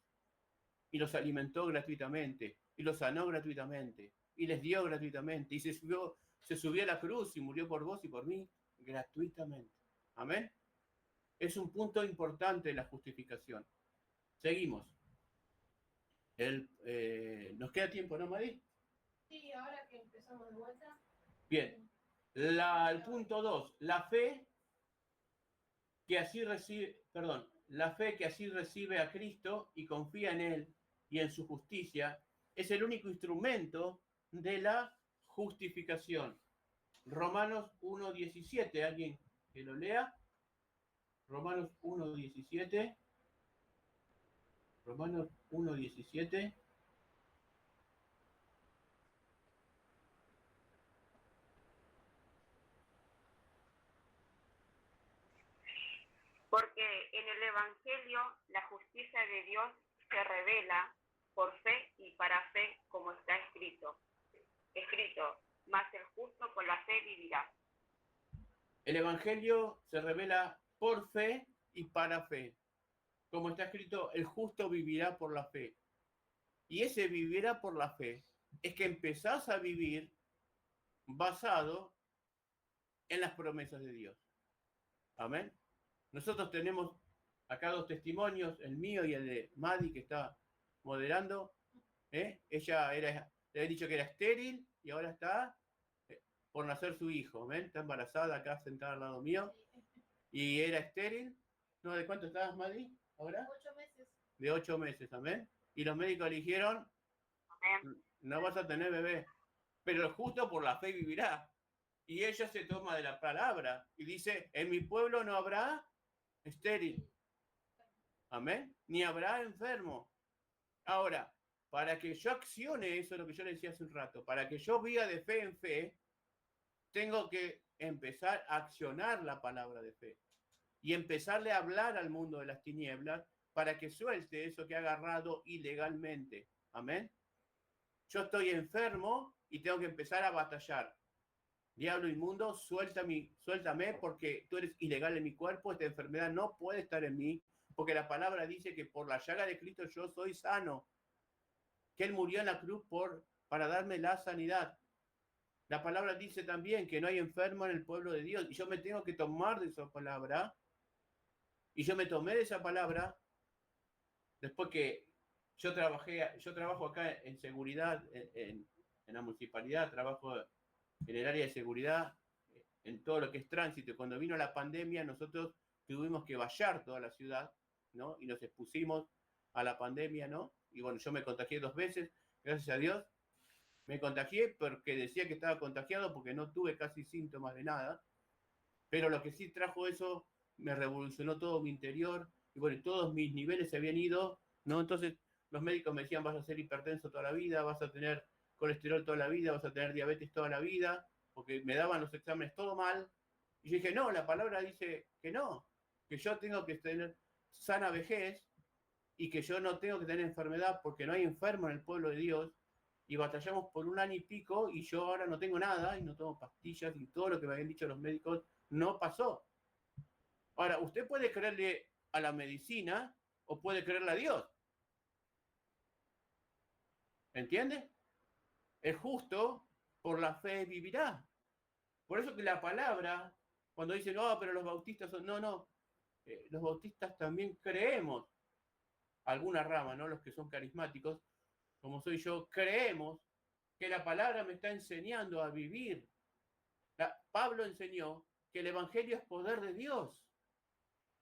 Y los alimentó gratuitamente. Y los sanó gratuitamente. Y les dio gratuitamente. Y se subió a la cruz y murió por vos y por mí gratuitamente. Amén. Es un punto importante de la justificación. Seguimos. ¿Nos queda tiempo, no, Mari? Sí, ahora que empezamos de vuelta. Bien. El punto 2. La fe que así recibe, perdón, La fe que así recibe a Cristo y confía en Él y en su justicia es el único instrumento de la justificación. Romanos 1:17, ¿alguien que lo lea? Romanos 1:17. Romanos 1:17. Porque en el Evangelio la justicia de Dios se revela por fe y para fe, como está escrito. Mas el justo por la fe vivirá. El Evangelio se revela por fe y para fe. Como está escrito, el justo vivirá por la fe. Y ese vivirá por la fe es que empezás a vivir basado en las promesas de Dios. Amén. Nosotros tenemos acá dos testimonios, el mío y el de Madi, que está moderando. Ella le había dicho que era estéril y ahora está por nacer su hijo. ¿Ven? Está embarazada acá sentada al lado mío. Y era estéril. ¿No? ¿De cuánto estabas, Madi? ¿Ahora? 8 meses. De 8 meses, amén. Y los médicos le dijeron, no vas a tener bebé, pero justo por la fe vivirá. Y ella se toma de la palabra y dice, en mi pueblo no habrá estéril. Amén. Ni habrá enfermo. Ahora, para que yo accione eso, lo que yo le decía hace un rato, para que yo viva de fe en fe, tengo que empezar a accionar la palabra de fe y empezarle a hablar al mundo de las tinieblas para que suelte eso que ha agarrado ilegalmente. Amén. Yo estoy enfermo y tengo que empezar a batallar. Diablo inmundo, suéltame porque tú eres ilegal en mi cuerpo, esta enfermedad no puede estar en mí, porque la palabra dice que por la llaga de Cristo yo soy sano, que Él murió en la cruz para darme la sanidad. La palabra dice también que no hay enfermo en el pueblo de Dios, y yo me tengo que tomar de esa palabra, y yo me tomé de esa palabra después que yo trabajo acá en seguridad, en la municipalidad, trabajo en el área de seguridad, en todo lo que es tránsito. Cuando vino la pandemia, nosotros tuvimos que vallar toda la ciudad, ¿no? Y nos expusimos a la pandemia, ¿no? Y bueno, yo me contagié 2 veces, gracias a Dios. Me contagié porque decía que estaba contagiado porque no tuve casi síntomas de nada. Pero lo que sí trajo eso, me revolucionó todo mi interior. Y bueno, todos mis niveles se habían ido, ¿no? Entonces los médicos me decían, vas a ser hipertenso toda la vida, vas a tener colesterol toda la vida, vas a tener diabetes toda la vida, porque me daban los exámenes todo mal. Y yo dije, no, la palabra dice que no, que yo tengo que tener sana vejez y que yo no tengo que tener enfermedad porque no hay enfermo en el pueblo de Dios. Y batallamos por 1 año y pico y yo ahora no tengo nada y no tomo pastillas y todo lo que me habían dicho los médicos no pasó. Ahora, usted puede creerle a la medicina o puede creerle a Dios. ¿Entiende? El justo por la fe vivirá. Por eso que la palabra, cuando dicen, no, pero los bautistas son, no, los bautistas también creemos, alguna rama, ¿no? Los que son carismáticos, como soy yo, creemos que la palabra me está enseñando a vivir. Pablo enseñó que el evangelio es poder de Dios.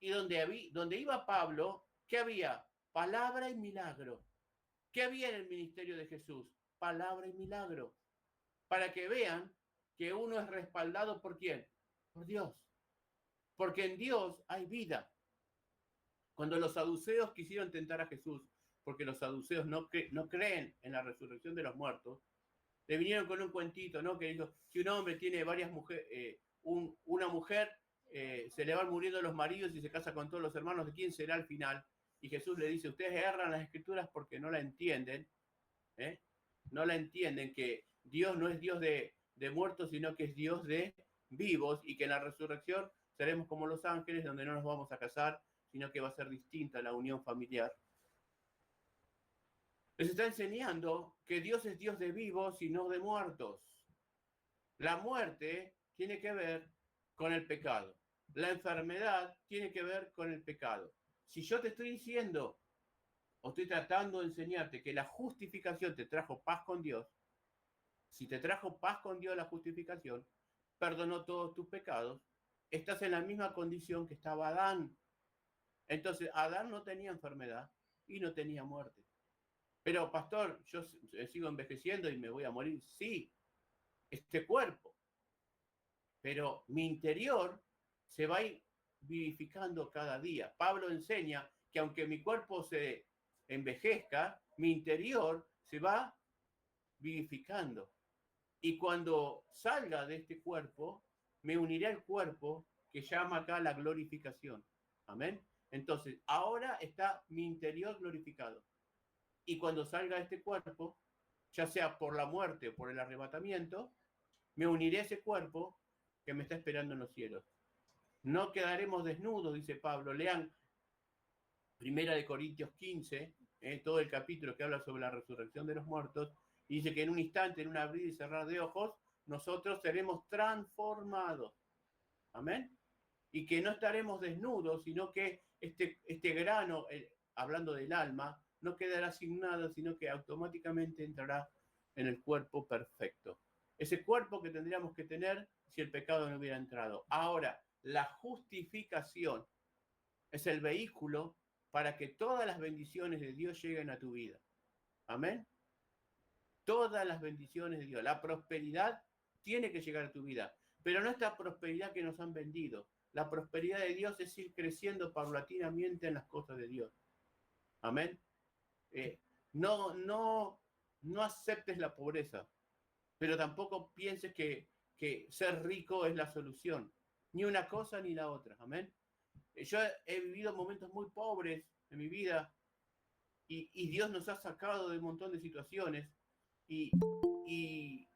Y donde iba Pablo, ¿qué había? Palabra y milagro. ¿Qué había en el ministerio de Jesús? Palabra y milagro. Para que vean que uno es respaldado ¿por quién? Por Dios. Porque en Dios hay vida. Cuando los saduceos quisieron tentar a Jesús, porque los saduceos no creen en la resurrección de los muertos, le vinieron con un cuentito, ¿no? Que dijo, si un hombre tiene varias mujeres, una mujer, se le van muriendo los maridos y se casa con todos los hermanos, ¿de quién será al final? Y Jesús le dice, ustedes erran las escrituras porque no la entienden, no la entienden, que Dios no es Dios de muertos, sino que es Dios de vivos, y que en la resurrección seremos como los ángeles, donde no nos vamos a casar, sino que va a ser distinta la unión familiar. Les está enseñando que Dios es Dios de vivos y no de muertos. La muerte tiene que ver con el pecado. La enfermedad tiene que ver con el pecado. Si yo te estoy diciendo o estoy tratando de enseñarte que la justificación te trajo paz con Dios, si te trajo paz con Dios la justificación, perdonó todos tus pecados, estás en la misma condición que estaba Adán. Entonces, Adán no tenía enfermedad y no tenía muerte. Pero, pastor, yo sigo envejeciendo y me voy a morir. Sí, este cuerpo. Pero mi interior se va a ir vivificando cada día. Pablo enseña que aunque mi cuerpo se envejezca, mi interior se va vivificando. Y cuando salga de este cuerpo, me uniré al cuerpo que llama acá la glorificación. Amén. Entonces, ahora está mi interior glorificado. Y cuando salga de este cuerpo, ya sea por la muerte o por el arrebatamiento, me uniré a ese cuerpo que me está esperando en los cielos. No quedaremos desnudos, dice Pablo. Lean 1 Corintios 15, todo el capítulo que habla sobre la resurrección de los muertos, y dice que en un instante, en un abrir y cerrar de ojos, nosotros seremos transformados. Amén. Y que no estaremos desnudos, sino que este grano, hablando del alma, no quedará sin nada, sino que automáticamente entrará en el cuerpo perfecto. Ese cuerpo que tendríamos que tener si el pecado no hubiera entrado. Ahora, la justificación es el vehículo para que todas las bendiciones de Dios lleguen a tu vida. Amén. Todas las bendiciones de Dios. La prosperidad tiene que llegar a tu vida. Pero no esta prosperidad que nos han vendido. La prosperidad de Dios es ir creciendo paulatinamente en las cosas de Dios. Amén. No aceptes la pobreza, pero tampoco pienses que ser rico es la solución. Ni una cosa ni la otra. Amén. Yo he vivido momentos muy pobres en mi vida y Dios nos ha sacado de un montón de situaciones y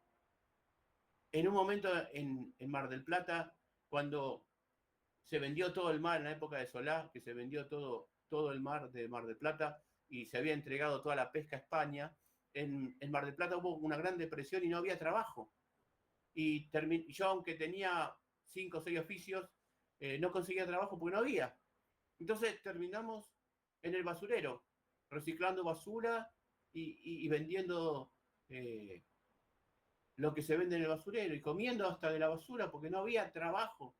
en un momento en Mar del Plata, cuando se vendió todo el mar en la época de Solá, que se vendió todo el mar de Mar del Plata y se había entregado toda la pesca a España, en Mar del Plata hubo una gran depresión y no había trabajo. Y yo, aunque tenía 5 o 6 oficios, no conseguía trabajo porque no había. Entonces terminamos en el basurero, reciclando basura y vendiendo lo que se vende en el basurero y comiendo hasta de la basura porque no había trabajo.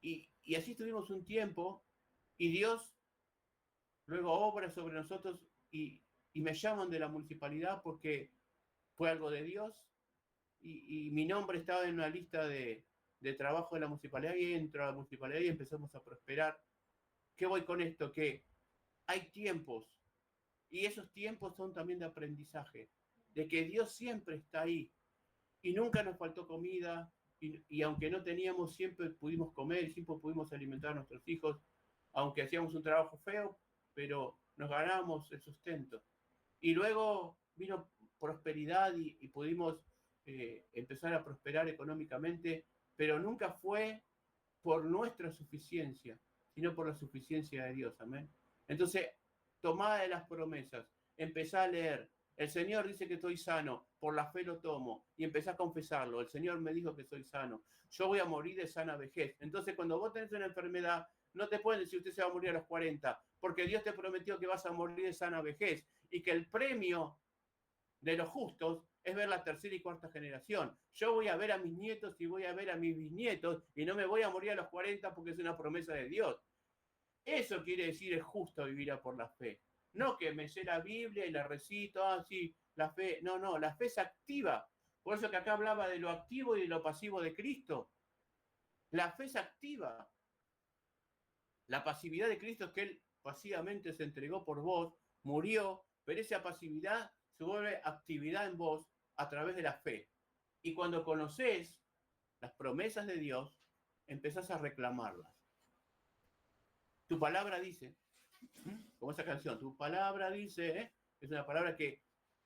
Y así estuvimos un tiempo y Dios luego obra sobre nosotros y me llaman de la municipalidad porque fue algo de Dios y mi nombre estaba en una lista de trabajo de la municipalidad y entro a la municipalidad y empezamos a prosperar. ¿Qué voy con esto? Que hay tiempos y esos tiempos son también de aprendizaje, de que Dios siempre está ahí y nunca nos faltó comida y aunque no teníamos, siempre pudimos comer, siempre pudimos alimentar a nuestros hijos, aunque hacíamos un trabajo feo, pero nos ganábamos el sustento. Y luego vino prosperidad y pudimos empezar a prosperar económicamente, pero nunca fue por nuestra suficiencia, sino por la suficiencia de Dios. Amén. Entonces, tomada de las promesas, empezá a leer. El Señor dice que estoy sano, por la fe lo tomo y empecé a confesarlo. El Señor me dijo que soy sano. Yo voy a morir de sana vejez. Entonces, cuando vos tenés una enfermedad, no te pueden decir usted se va a morir a los 40, porque Dios te prometió que vas a morir de sana vejez y que el premio de los justos es ver la tercera y cuarta generación. Yo voy a ver a mis nietos y voy a ver a mis bisnietos y no me voy a morir a los 40 porque es una promesa de Dios. Eso quiere decir es justo vivir por la fe. No que me sé la Biblia y la recito, sí, la fe. No, la fe se activa. Por eso que acá hablaba de lo activo y de lo pasivo de Cristo. La fe se activa. La pasividad de Cristo es que Él pasivamente se entregó por vos, murió, pero esa pasividad se vuelve actividad en vos a través de la fe. Y cuando conoces las promesas de Dios, empezás a reclamarlas. Tu palabra dice, como esa canción, tu palabra dice, es una palabra que,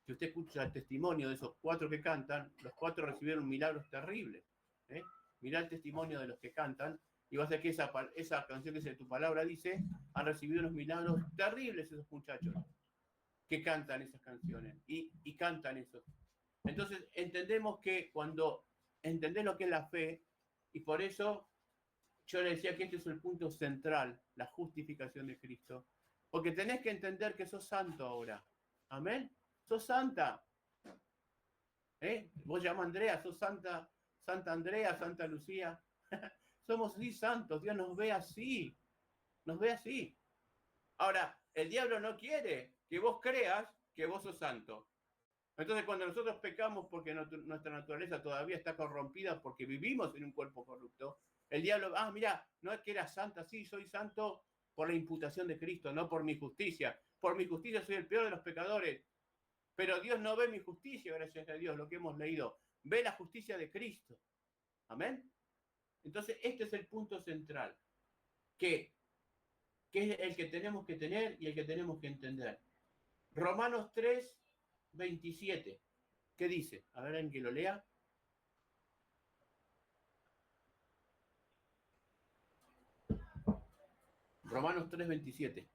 si usted escucha el testimonio de esos 4 que cantan, los 4 recibieron milagros terribles. Mirá el testimonio de los que cantan, y vas a ver que esa canción que dice tu palabra dice, han recibido unos milagros terribles esos muchachos que cantan esas canciones y cantan eso. Entonces entendemos que cuando entendés lo que es la fe, y por eso yo le decía que este es el punto central, la justificación de Cristo, porque tenés que entender que sos santo ahora. Amén. Sos santa. Vos llamás Andrea, sos santa, Santa Andrea, Santa Lucía. Somos así santos, Dios nos ve así. Nos ve así. Ahora, el diablo no quiere que vos creas que vos sos santo. Entonces, cuando nosotros pecamos porque nuestra naturaleza todavía está corrompida porque vivimos en un cuerpo corrupto, el diablo, mira, no es que era santa, sí, soy santo por la imputación de Cristo, no por mi justicia. Por mi justicia soy el peor de los pecadores. Pero Dios no ve mi justicia, gracias a Dios, lo que hemos leído. Ve la justicia de Cristo. Amén. Entonces, este es el punto central, que es el que tenemos que tener y el que tenemos que entender. Romanos 3, 27. ¿Qué dice? A ver, en que lo lea. Romanos 3, 27.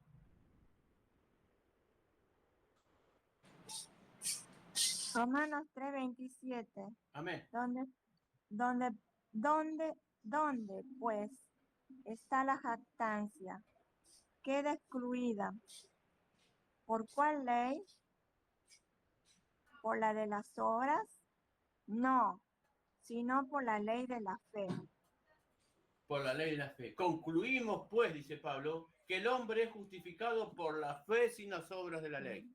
Romanos 3:27. Amén. ¿Dónde, pues, está la jactancia? Queda excluida. ¿Por cuál ley? ¿Por la de las obras? No, sino por la ley de la fe. Por la ley de la fe. Concluimos, pues, dice Pablo, que el hombre es justificado por la fe sin las obras de la ley.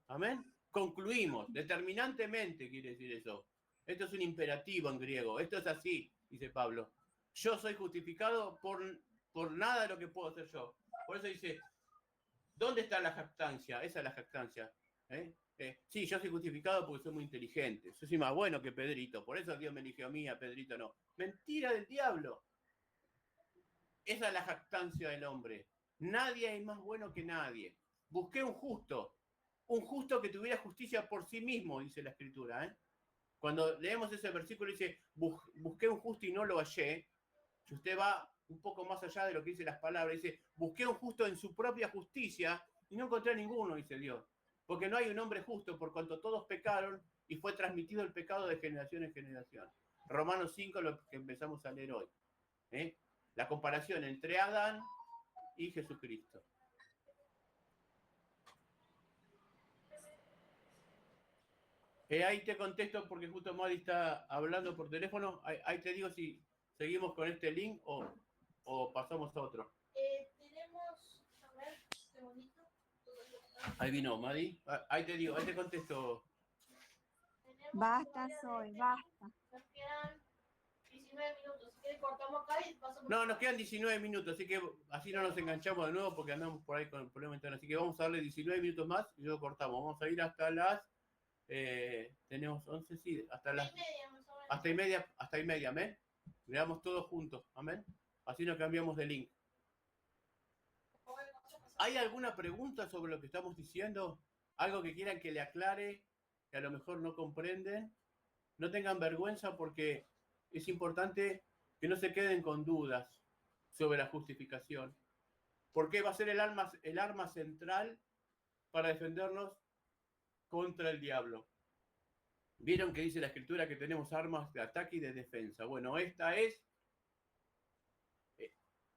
Amén. Concluimos, determinantemente quiere decir eso. Esto es un imperativo en griego. Esto es así, dice Pablo. Yo soy justificado por nada de lo que puedo hacer yo. Por eso dice, ¿dónde está la jactancia? Esa es la jactancia. Sí, yo soy justificado porque soy muy inteligente. Yo soy más bueno que Pedrito. Por eso Dios me eligió a mí, a Pedrito no. Mentira del diablo. Esa es la jactancia del hombre. Nadie es más bueno que nadie. Busqué un justo que tuviera justicia por sí mismo, dice la Escritura. Cuando leemos ese versículo dice, busqué un justo y no lo hallé. Si usted va un poco más allá de lo que dice las palabras, dice, busqué un justo en su propia justicia y no encontré ninguno, dice Dios. Porque no hay un hombre justo, por cuanto todos pecaron y fue transmitido el pecado de generación en generación. Romanos 5, lo que empezamos a leer hoy. La comparación entre Adán y Jesucristo. Ahí te contesto porque justo Mari está hablando por teléfono. Ahí te digo si seguimos con este link o pasamos a otro. Tenemos, a ver, un segundito. Ahí vino Mari. Ahí te digo, ahí te contesto. Basta, Zoe, basta. Nos quedan 19 minutos. Si quieres cortamos acá y pasamos. No, nos quedan 19 minutos, así que así no nos enganchamos de nuevo porque andamos por ahí con el problema interno. Así que vamos a darle 19 minutos más y luego cortamos. Vamos a ir hasta las... tenemos 11, sí, hasta las... Hasta y media, amén. Veamos todos juntos, amén. Así nos cambiamos de link. ¿Hay alguna pregunta sobre lo que estamos diciendo? ¿Algo que quieran que le aclare, que a lo mejor no comprenden? No tengan vergüenza porque es importante que no se queden con dudas sobre la justificación. Porque va a ser el arma central para defendernos contra el diablo. Vieron que dice la Escritura que tenemos armas de ataque y de defensa. Bueno, esta es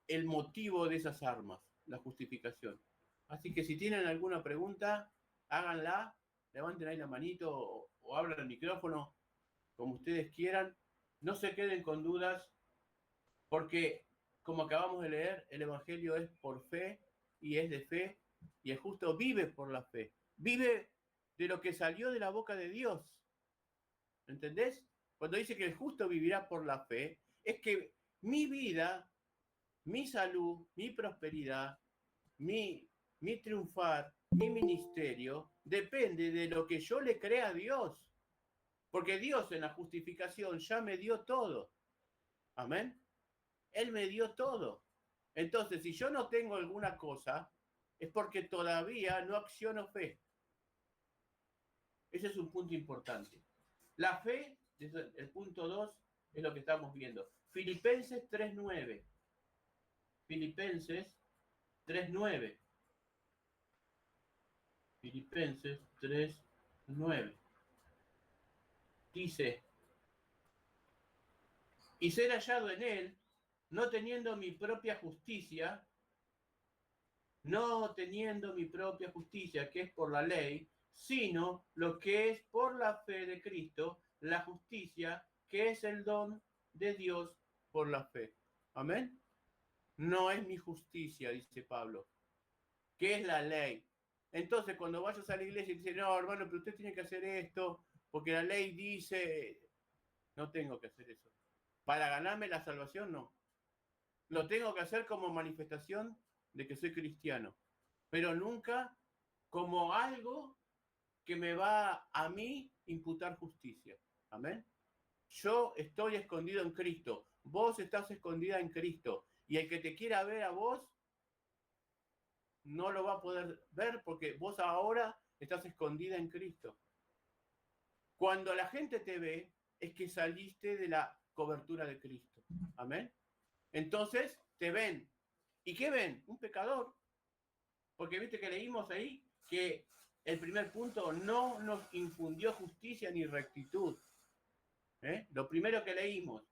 el motivo de esas armas, la justificación. Así que si tienen alguna pregunta, háganla, levanten ahí la manito o abran el micrófono, como ustedes quieran. No se queden con dudas, porque como acabamos de leer, el Evangelio es por fe y es de fe, y el justo vive por la fe. Vive de lo que salió de la boca de Dios. ¿Entendés? Cuando dice que el justo vivirá por la fe, es que mi vida, mi salud, mi prosperidad, mi triunfar, mi ministerio, depende de lo que yo le crea a Dios. Porque Dios en la justificación ya me dio todo. Amén. Él me dio todo. Entonces, si yo no tengo alguna cosa, es porque todavía no acciono fe. Ese es un punto importante. La fe, el punto 2, es lo que estamos viendo. Filipenses 3:9. Filipenses 3:9. Filipenses 3:9. Dice, y ser hallado en él, no teniendo mi propia justicia, que es por la ley, sino lo que es por la fe de Cristo, la justicia, que es el don de Dios por la fe. Amén. no es mi justicia, dice Pablo. ¿Qué es la ley? Entonces, cuando vayas a la iglesia y dices, no, hermano, pero usted tiene que hacer esto, porque la ley dice, no tengo que hacer eso. Para ganarme la salvación, no. Lo tengo que hacer como manifestación de que soy cristiano, pero nunca como algo que me va a mí imputar justicia. Amén. Yo estoy escondido en Cristo, vos estás escondida en Cristo, y el que te quiera ver a vos no lo va a poder ver porque vos ahora estás escondida en Cristo. Cuando la gente te ve, es que saliste de la cobertura de Cristo. Amén. Entonces te ven. ¿Y qué ven? Un pecador. Porque viste que leímos ahí que el primer punto no nos infundió justicia ni rectitud. Lo primero que leímos,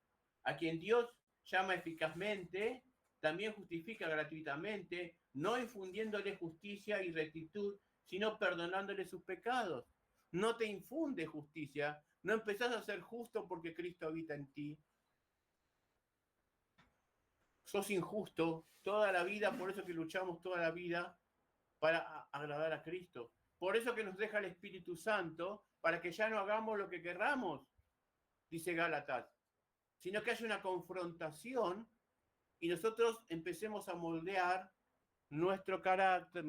a quien Dios llama eficazmente, también justifica gratuitamente, no infundiéndole justicia y rectitud, sino perdonándole sus pecados. No te infunde justicia, no empezás a ser justo porque Cristo habita en ti. Sos injusto toda la vida, por eso que luchamos toda la vida para agradar a Cristo. Por eso que nos deja el Espíritu Santo, para que ya no hagamos lo que querramos, dice Gálatas, sino que haya una confrontación y nosotros empecemos a moldear nuestro carácter,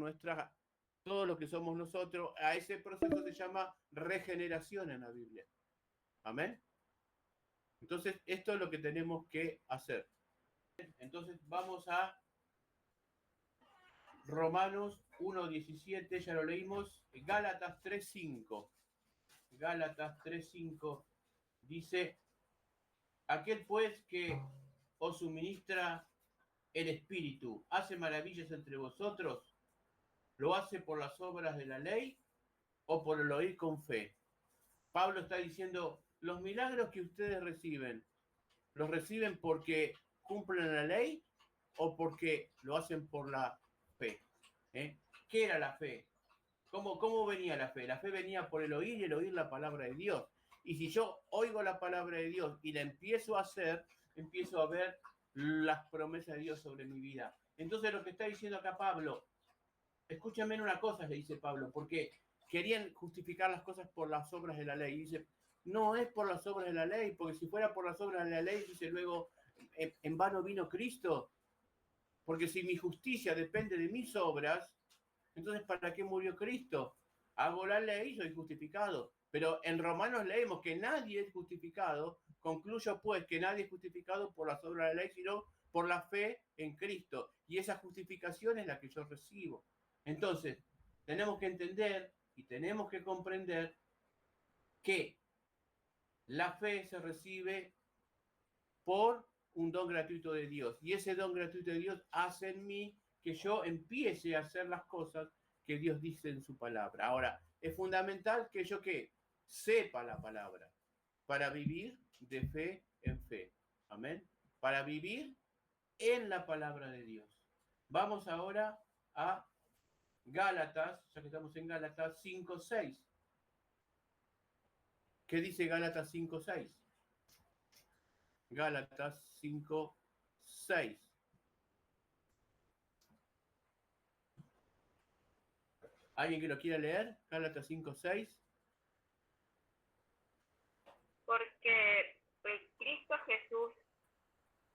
todo lo que somos nosotros. A ese proceso se llama regeneración en la Biblia. Amén. Entonces, esto es lo que tenemos que hacer. Entonces, vamos a Romanos 1:17, ya lo leímos. Gálatas 3:5. Gálatas 3:5 dice: aquel pues que os suministra el Espíritu, hace maravillas entre vosotros, ¿lo hace por las obras de la ley o por el oír con fe? Pablo está diciendo, los milagros que ustedes reciben, ¿los reciben porque cumplen la ley o porque lo hacen por la fe? ¿Qué era la fe? ¿Cómo venía la fe? La fe venía por el oír y el oír la palabra de Dios. Y si yo oigo la palabra de Dios y la empiezo a hacer, empiezo a ver las promesas de Dios sobre mi vida. Entonces lo que está diciendo acá Pablo, escúchame una cosa, le dice Pablo, porque querían justificar las cosas por las obras de la ley. Y dice, no es por las obras de la ley, porque si fuera por las obras de la ley, dice luego, en vano vino Cristo. Porque si mi justicia depende de mis obras, entonces ¿para qué murió Cristo? Hago la ley y soy justificado. Pero en Romanos leemos que nadie es justificado. Concluyo pues que nadie es justificado por las obras de la ley, sino por la fe en Cristo. Y esa justificación es la que yo recibo. Entonces, tenemos que entender y tenemos que comprender que la fe se recibe por un don gratuito de Dios. Y ese don gratuito de Dios hace en mí que yo empiece a hacer las cosas que Dios dice en su palabra. Ahora, es fundamental que yo sepa la palabra para vivir de fe en fe. Amén. Para vivir en la palabra de Dios. Vamos ahora a Gálatas, ya que estamos en Gálatas 5:6. ¿Qué dice Gálatas 5:6? Gálatas 5:6. ¿Alguien que lo quiera leer? Gálatas 5:6. Porque en Cristo Jesús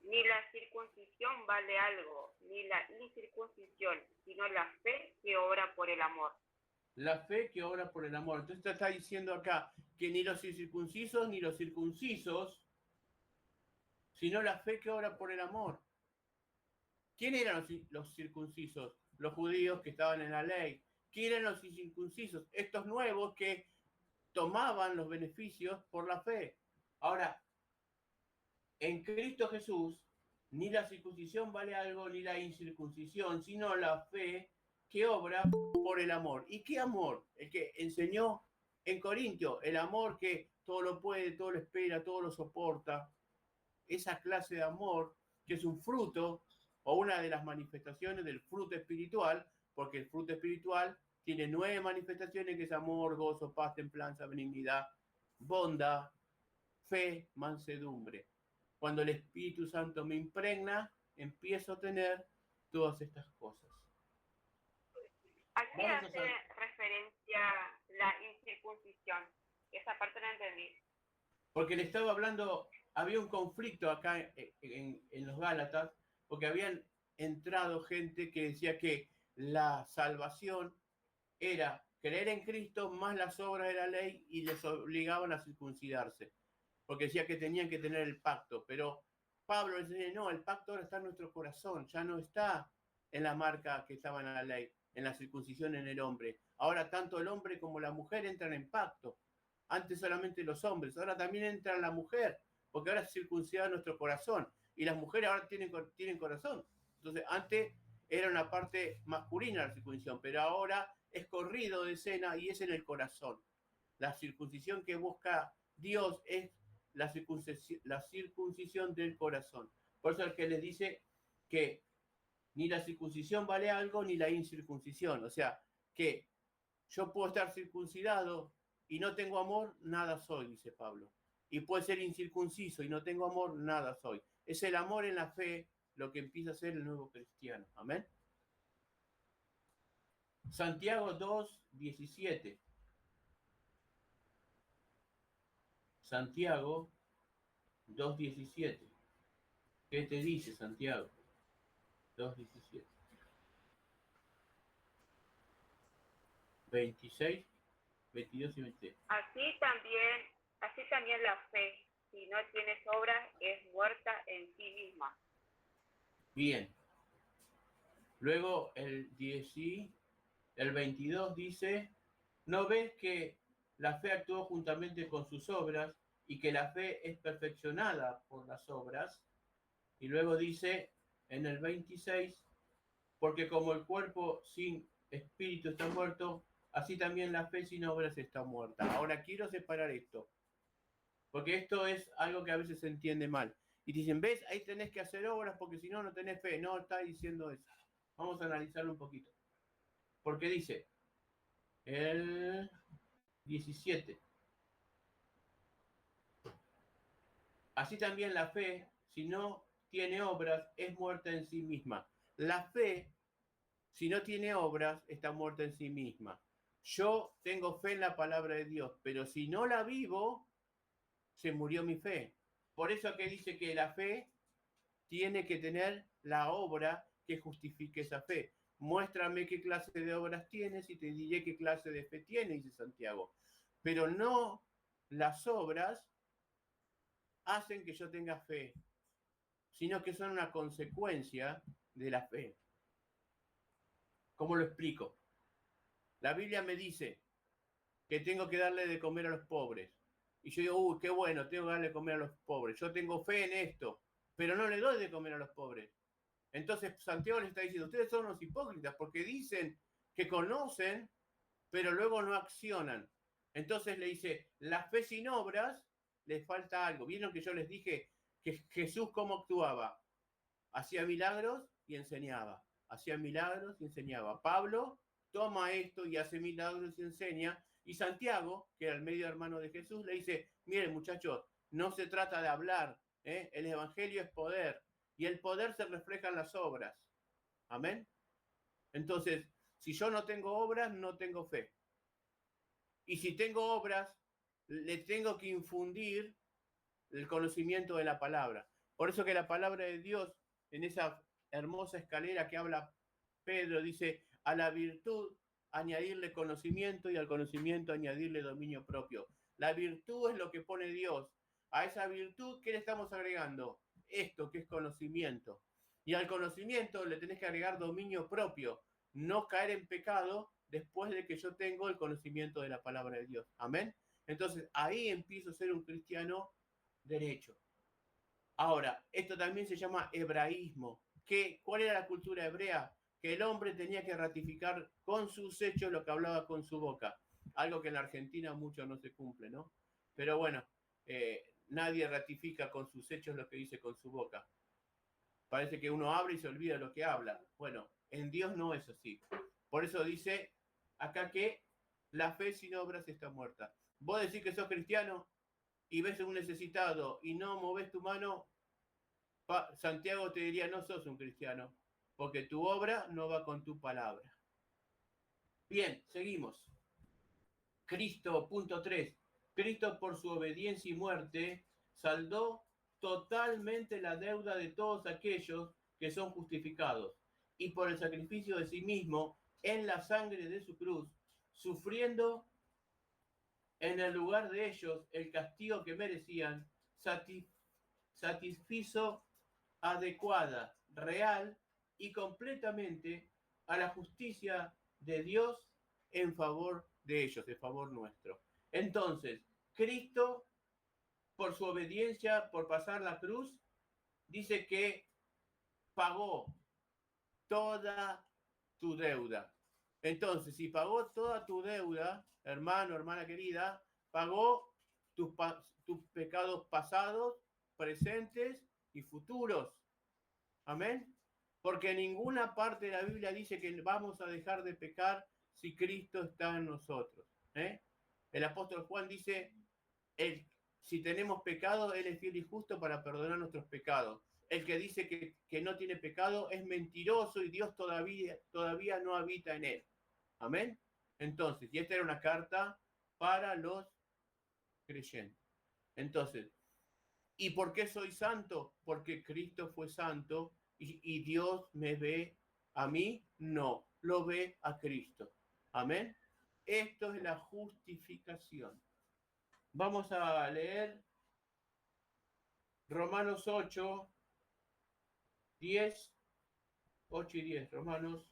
ni la circuncisión vale algo, ni la incircuncisión, sino la fe que obra por el amor. La fe que obra por el amor. Entonces está diciendo acá que ni los incircuncisos ni los circuncisos, sino la fe que obra por el amor. ¿Quién eran los circuncisos? Los judíos que estaban en la ley. ¿Quién eran los incircuncisos? Estos nuevos que tomaban los beneficios por la fe. Ahora, en Cristo Jesús, ni la circuncisión vale algo, ni la incircuncisión, sino la fe que obra por el amor. ¿Y qué amor? El que enseñó en Corintio, el amor que todo lo puede, todo lo espera, todo lo soporta. Esa clase de amor que es un fruto o una de las manifestaciones del fruto espiritual, porque el fruto espiritual tiene 9 manifestaciones, que es amor, gozo, paz, templanza, benignidad, bondad, fe, mansedumbre. Cuando el Espíritu Santo me impregna, empiezo a tener todas estas cosas. ¿A qué Vamos a hace referencia la incircuncisión? Esa parte no entendí. Porque le estaba hablando, había un conflicto acá en los Gálatas, porque habían entrado gente que decía que la salvación era creer en Cristo más las obras de la ley y les obligaban a circuncidarse, porque decía que tenían que tener el pacto. Pero Pablo les dice, no, el pacto ahora está en nuestro corazón, ya no está en la marca que estaba en la ley, en la circuncisión en el hombre. Ahora tanto el hombre como la mujer entran en pacto. Antes solamente los hombres, ahora también entra la mujer, porque ahora es circuncidado nuestro corazón. Y las mujeres ahora tienen corazón. Entonces, antes era una parte masculina la circuncisión, pero ahora es corrido de escena y es en el corazón. La circuncisión que busca Dios es la circuncisión del corazón. Por eso el que les dice que ni la circuncisión vale algo, ni la incircuncisión. O sea, que yo puedo estar circuncidado y no tengo amor, nada soy, dice Pablo. Y puede ser incircunciso y no tengo amor, nada soy. Es el amor en la fe lo que empieza a ser el nuevo cristiano. Amén. Santiago 2:17. Santiago 2:17. ¿Qué te dice Santiago 2:17? 26, 22 y 23. Así también la fe, si no tienes obras, es muerta en sí misma. Bien. Luego el 22 dice, ¿no ves que la fe actuó juntamente con sus obras y que la fe es perfeccionada por las obras? Y luego dice en el 26, porque como el cuerpo sin espíritu está muerto, así también la fe sin obras está muerta. Ahora quiero separar esto, porque esto es algo que a veces se entiende mal. Y dicen, ¿ves? Ahí tenés que hacer obras porque si no, no tenés fe. No está diciendo eso. Vamos a analizarlo un poquito. Porque dice, el 17. Así también la fe, si no tiene obras, es muerta en sí misma. La fe, si no tiene obras, está muerta en sí misma. Yo tengo fe en la palabra de Dios, pero si no la vivo, se murió mi fe. Por eso que dice que la fe tiene que tener la obra que justifique esa fe. Muéstrame qué clase de obras tienes y te diré qué clase de fe tienes, dice Santiago. Pero no las obras hacen que yo tenga fe, sino que son una consecuencia de la fe. ¿Cómo lo explico? La Biblia me dice que tengo que darle de comer a los pobres. Y yo digo, uy, qué bueno, tengo que darle de comer a los pobres. Yo tengo fe en esto, pero no le doy de comer a los pobres. Entonces Santiago le está diciendo, ustedes son los hipócritas porque dicen que conocen, pero luego no accionan. Entonces le dice, la fe sin obras, les falta algo. ¿Vieron que yo les dije que Jesús cómo actuaba? Hacía milagros y enseñaba. Hacía milagros y enseñaba. Pablo toma esto y hace milagros y enseña. Y Santiago, que era el medio hermano de Jesús, le dice, miren muchachos, no se trata de hablar, el evangelio es poder. Y el poder se refleja en las obras. Amén. Entonces, si yo no tengo obras, no tengo fe. Y si tengo obras, le tengo que infundir el conocimiento de la palabra. Por eso que la palabra de Dios, en esa hermosa escalera que habla Pedro, dice, a la virtud añadirle conocimiento y al conocimiento añadirle dominio propio. La virtud es lo que pone Dios. A esa virtud, ¿qué le estamos agregando? Esto que es conocimiento. Y al conocimiento le tenés que agregar dominio propio. No caer en pecado después de que yo tengo el conocimiento de la palabra de Dios. Amén. Entonces ahí empiezo a ser un cristiano derecho. Ahora, esto también se llama hebraísmo. ¿Cuál era la cultura hebrea? Que el hombre tenía que ratificar con sus hechos lo que hablaba con su boca. Algo que en la Argentina mucho no se cumple, ¿no? Pero bueno, nadie ratifica con sus hechos lo que dice con su boca. Parece que uno habla y se olvida lo que habla. Bueno, en Dios no es así. Por eso dice acá que la fe sin obras está muerta. Vos decís que sos cristiano y ves a un necesitado y no movés tu mano, Santiago te diría, no sos un cristiano, porque tu obra no va con tu palabra. Bien, seguimos. Cristo, punto 3. Cristo por su obediencia y muerte saldó totalmente la deuda de todos aquellos que son justificados, y por el sacrificio de sí mismo en la sangre de su cruz, sufriendo en el lugar de ellos el castigo que merecían, satisfizo adecuada, real y completamente a la justicia de Dios en favor de ellos, en favor nuestro. Entonces, Cristo, por su obediencia, por pasar la cruz, dice que pagó toda tu deuda. Entonces, si pagó toda tu deuda, hermano, hermana querida, pagó tus pecados pasados, presentes y futuros. Amén. Porque en ninguna parte de la Biblia dice que vamos a dejar de pecar si Cristo está en nosotros. El apóstol Juan dice, si tenemos pecado, Él es fiel y justo para perdonar nuestros pecados. El que dice que no tiene pecado es mentiroso y Dios todavía no habita en él. Amén. Entonces, y esta era una carta para los creyentes. Entonces, ¿y por qué soy santo? Porque Cristo fue santo y Dios me ve a mí, no, lo ve a Cristo. Amén. Esto es la justificación. Vamos a leer Romanos 8, 10, 8 y 10. Romanos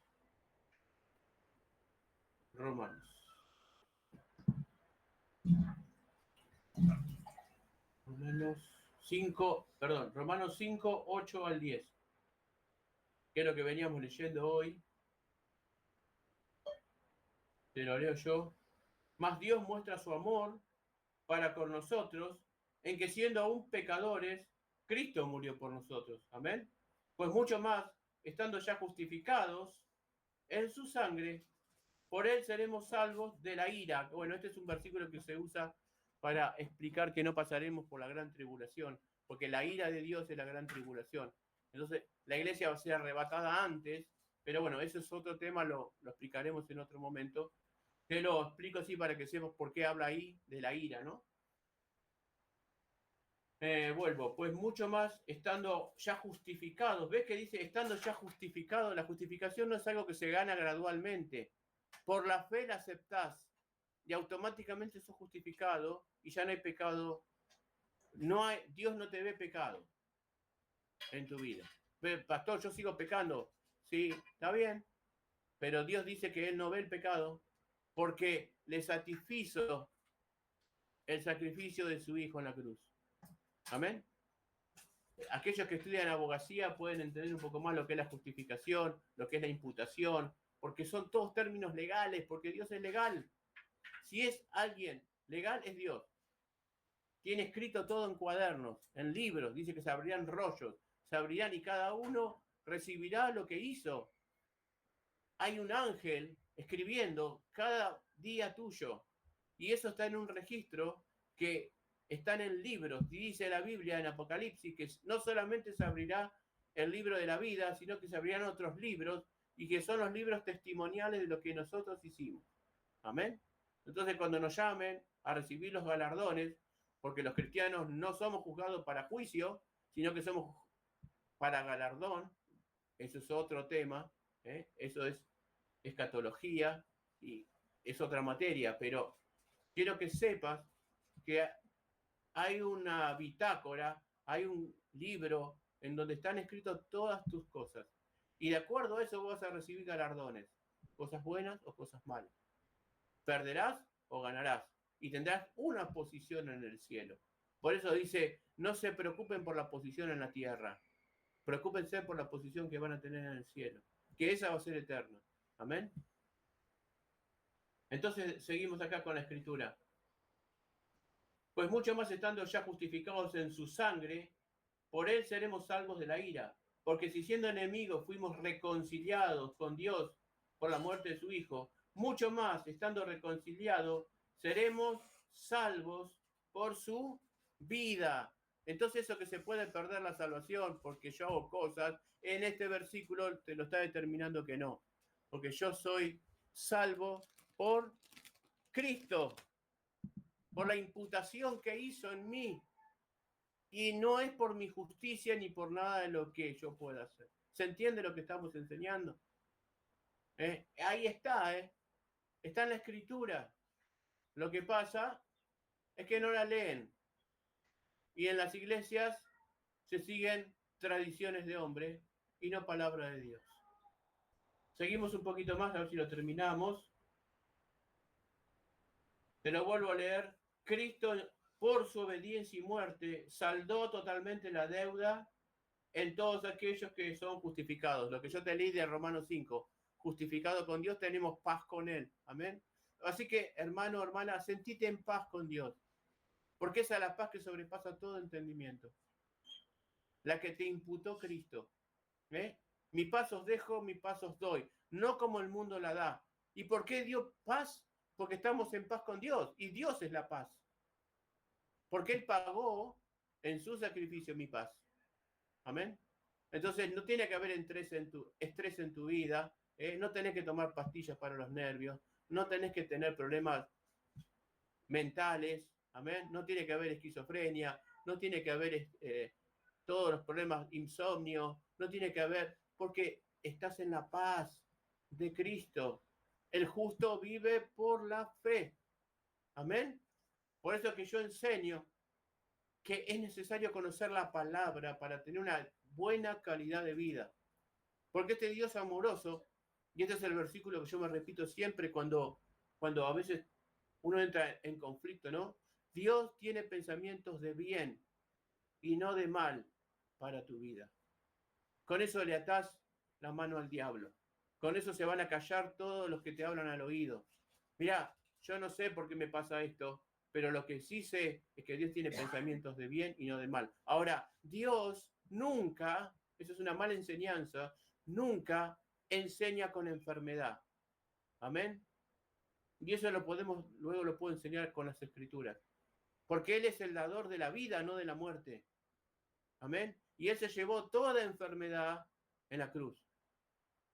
5, perdón, Romanos 5, 8 al 10. Que es lo que veníamos leyendo hoy. Te lo leo yo. Mas Dios muestra su amor para con nosotros, en que siendo aún pecadores, Cristo murió por nosotros. Amén. Pues mucho más, estando ya justificados en su sangre, por él seremos salvos de la ira. Bueno, este es un versículo que se usa para explicar que no pasaremos por la gran tribulación, porque la ira de Dios es la gran tribulación. Entonces, la iglesia va a ser arrebatada antes, pero bueno, eso es otro tema, lo explicaremos en otro momento. Te lo explico así para que sepas por qué habla ahí de la ira, ¿no? Vuelvo, pues mucho más estando ya justificados. ¿Ves que dice estando ya justificados? La justificación no es algo que se gana gradualmente. Por la fe la aceptás y automáticamente sos justificado y ya no hay pecado. Dios no te ve pecado en tu vida. Pastor, yo sigo pecando. Sí, está bien. Pero Dios dice que Él no ve el pecado porque le satisfizo el sacrificio de su Hijo en la cruz. Amén. Aquellos que estudian abogacía pueden entender un poco más lo que es la justificación, lo que es la imputación, porque son todos términos legales, porque Dios es legal. Si es alguien legal, es Dios. Tiene escrito todo en cuadernos, en libros, dice que se abrirán rollos, se abrirán y cada uno recibirá lo que hizo. Hay un ángel escribiendo cada día tuyo, y eso está en un registro que están en libros, y dice la Biblia en Apocalipsis que no solamente se abrirá el libro de la vida, sino que se abrirán otros libros, y que son los libros testimoniales de lo que nosotros hicimos. Amén. Entonces, cuando nos llamen a recibir los galardones, porque los cristianos no somos juzgados para juicio, sino que somos para galardón, eso es otro tema, eso es escatología y es otra materia, pero quiero que sepas que hay una bitácora, hay un libro en donde están escritas todas tus cosas. Y de acuerdo a eso vas a recibir galardones, cosas buenas o cosas malas. Perderás o ganarás y tendrás una posición en el cielo. Por eso dice, no se preocupen por la posición en la tierra, preocúpense por la posición que van a tener en el cielo, que esa va a ser eterna. Amén. Entonces seguimos acá con la escritura. Pues mucho más estando ya justificados en su sangre, por él seremos salvos de la ira. Porque si siendo enemigos fuimos reconciliados con Dios por la muerte de su Hijo, mucho más estando reconciliados seremos salvos por su vida. Entonces eso que se puede perder la salvación porque yo hago cosas, en este versículo te lo está determinando que no. Porque yo soy salvo por Cristo, por la imputación que hizo en mí. Y no es por mi justicia ni por nada de lo que yo pueda hacer. ¿Se entiende lo que estamos enseñando? Ahí está, está en la Escritura. Lo que pasa es que no la leen. Y en las iglesias se siguen tradiciones de hombre y no palabra de Dios. Seguimos un poquito más, a ver si lo terminamos. Te lo vuelvo a leer. Cristo, por su obediencia y muerte, saldó totalmente la deuda en todos aquellos que son justificados. Lo que yo te leí de Romanos 5. Justificado con Dios, tenemos paz con Él. Amén. Así que, hermano, hermana, sentite en paz con Dios. Porque esa es la paz que sobrepasa todo entendimiento. La que te imputó Cristo. Mi paz os dejo, mi paz os doy. No como el mundo la da. ¿Y por qué dio paz? Porque estamos en paz con Dios. Y Dios es la paz. Porque Él pagó en su sacrificio mi paz. Amén. Entonces no tiene que haber estrés en tu vida. No tenés que tomar pastillas para los nervios. No tenés que tener problemas mentales. Amén. No tiene que haber esquizofrenia. No tiene que haber todos los problemas, insomnio. No tiene que haber, porque estás en la paz de Cristo. El justo vive por la fe. Amén. Por eso que yo enseño que es necesario conocer la palabra para tener una buena calidad de vida. Porque este Dios amoroso, y este es el versículo que yo me repito siempre cuando a veces uno entra en conflicto, ¿no? Dios tiene pensamientos de bien y no de mal para tu vida. Con eso le atás la mano al diablo. Con eso se van a callar todos los que te hablan al oído. Mirá, yo no sé por qué me pasa esto, pero lo que sí sé es que Dios tiene pensamientos de bien y no de mal. Ahora, Dios nunca, eso es una mala enseñanza, nunca enseña con enfermedad. Amén. Y eso luego lo puedo enseñar con las Escrituras. Porque Él es el dador de la vida, no de la muerte. Amén. Y Él se llevó toda enfermedad en la cruz.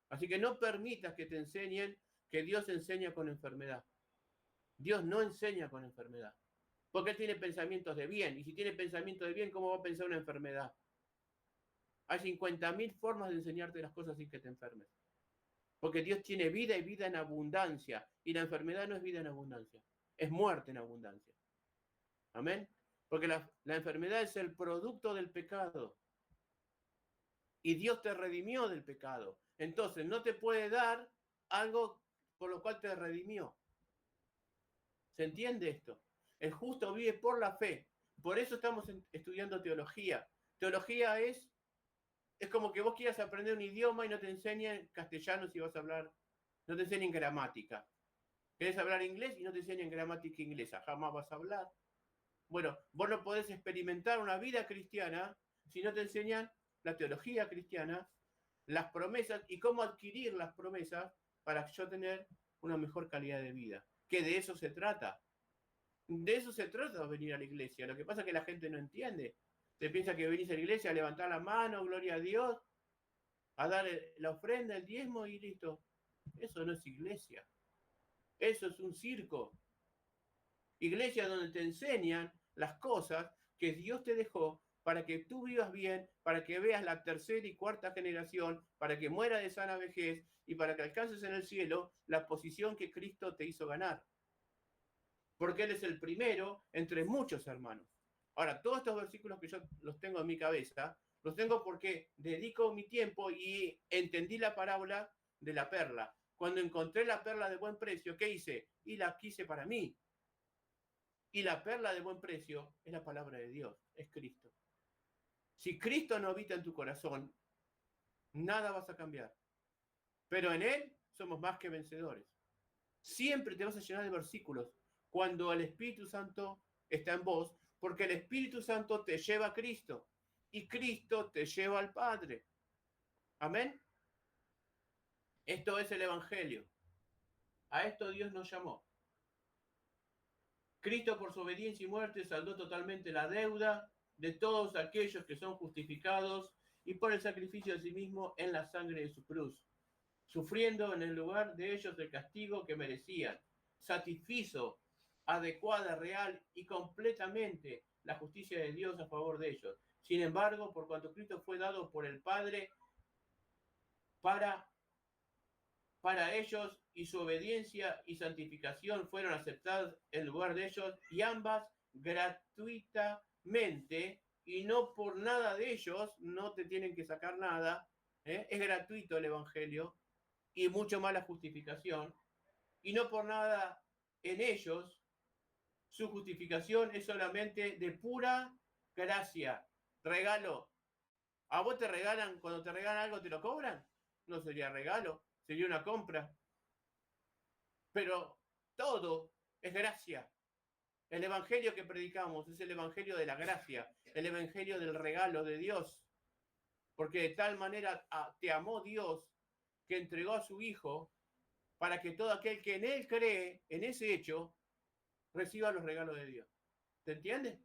Así que no permitas que te enseñen que Dios enseña con enfermedad. Dios no enseña con enfermedad. Porque Él tiene pensamientos de bien. Y si tiene pensamientos de bien, ¿cómo va a pensar una enfermedad? Hay 50.000 formas de enseñarte las cosas sin que te enfermes. Porque Dios tiene vida y vida en abundancia. Y la enfermedad no es vida en abundancia. Es muerte en abundancia. Amén. Porque la enfermedad es el producto del pecado. Y Dios te redimió del pecado. Entonces no te puede dar algo por lo cual te redimió. ¿Se entiende esto? El justo vive por la fe. Por eso estamos estudiando teología. Teología es como que vos quieras aprender un idioma y no te enseñan castellano si vas a hablar, no te enseñan gramática. Querés hablar inglés y no te enseñan gramática inglesa, jamás vas a hablar. Bueno, vos no podés experimentar una vida cristiana si no te enseñan la teología cristiana, las promesas y cómo adquirir las promesas para yo tener una mejor calidad de vida. Que de eso se trata. De eso se trata venir a la iglesia. Lo que pasa es que la gente no entiende. Se piensa que venís a la iglesia a levantar la mano, gloria a Dios, a dar la ofrenda, el diezmo y listo. Eso no es iglesia. Eso es un circo. Iglesia donde te enseñan las cosas que Dios te dejó para que tú vivas bien, para que veas la tercera y cuarta generación, para que muera de sana vejez y para que alcances en el cielo la posición que Cristo te hizo ganar. Porque Él es el primero entre muchos hermanos. Ahora, todos estos versículos que yo los tengo en mi cabeza, los tengo porque dedico mi tiempo y entendí la parábola de la perla. Cuando encontré la perla de buen precio, ¿qué hice? Y la quise para mí. Y la perla de buen precio es la palabra de Dios, es Cristo. Si Cristo no habita en tu corazón, nada vas a cambiar. Pero en Él somos más que vencedores. Siempre te vas a llenar de versículos cuando el Espíritu Santo está en vos, porque el Espíritu Santo te lleva a Cristo y Cristo te lleva al Padre. Amén. Esto es el Evangelio. A esto Dios nos llamó. Cristo por su obediencia y muerte saldó totalmente la deuda de todos aquellos que son justificados y por el sacrificio de sí mismo en la sangre de su cruz, sufriendo en el lugar de ellos el castigo que merecían, satisfizo adecuada, real y completamente la justicia de Dios a favor de ellos. Sin embargo, por cuanto Cristo fue dado por el Padre para ellos y su obediencia y santificación fueron aceptadas en lugar de ellos, y ambas gratuitamente, y no por nada de ellos, no te tienen que sacar nada, es gratuito el Evangelio, y mucho más la justificación, y no por nada en ellos, su justificación es solamente de pura gracia, regalo. ¿A vos te regalan, cuando te regalan algo, te lo cobran? No sería regalo, sería una compra. Pero todo es gracia. El evangelio que predicamos es el evangelio de la gracia, el evangelio del regalo de Dios. Porque de tal manera te amó Dios que entregó a su Hijo para que todo aquel que en Él cree, en ese hecho, reciba los regalos de Dios. ¿Te entiendes?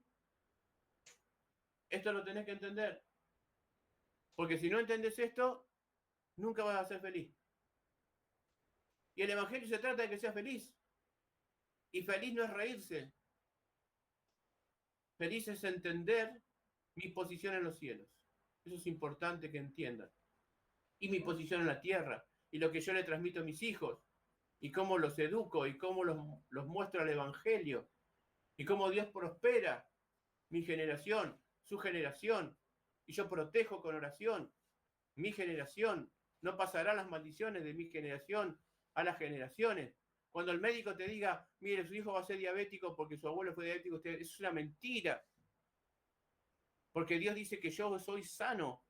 Esto lo tenés que entender. Porque si no entendés esto, nunca vas a ser feliz. Y el evangelio se trata de que seas feliz. Y feliz no es reírse. Feliz es entender mi posición en los cielos. Eso es importante que entiendan. Y mi posición en la tierra. Y lo que yo le transmito a mis hijos. Y cómo los educo. Y cómo los muestro al evangelio. Y cómo Dios prospera mi generación, su generación. Y yo protejo con oración mi generación. No pasarán las maldiciones de mi generación a las generaciones. Cuando el médico te diga, mire, su hijo va a ser diabético porque su abuelo fue diabético, eso es una mentira. Porque Dios dice que yo soy sano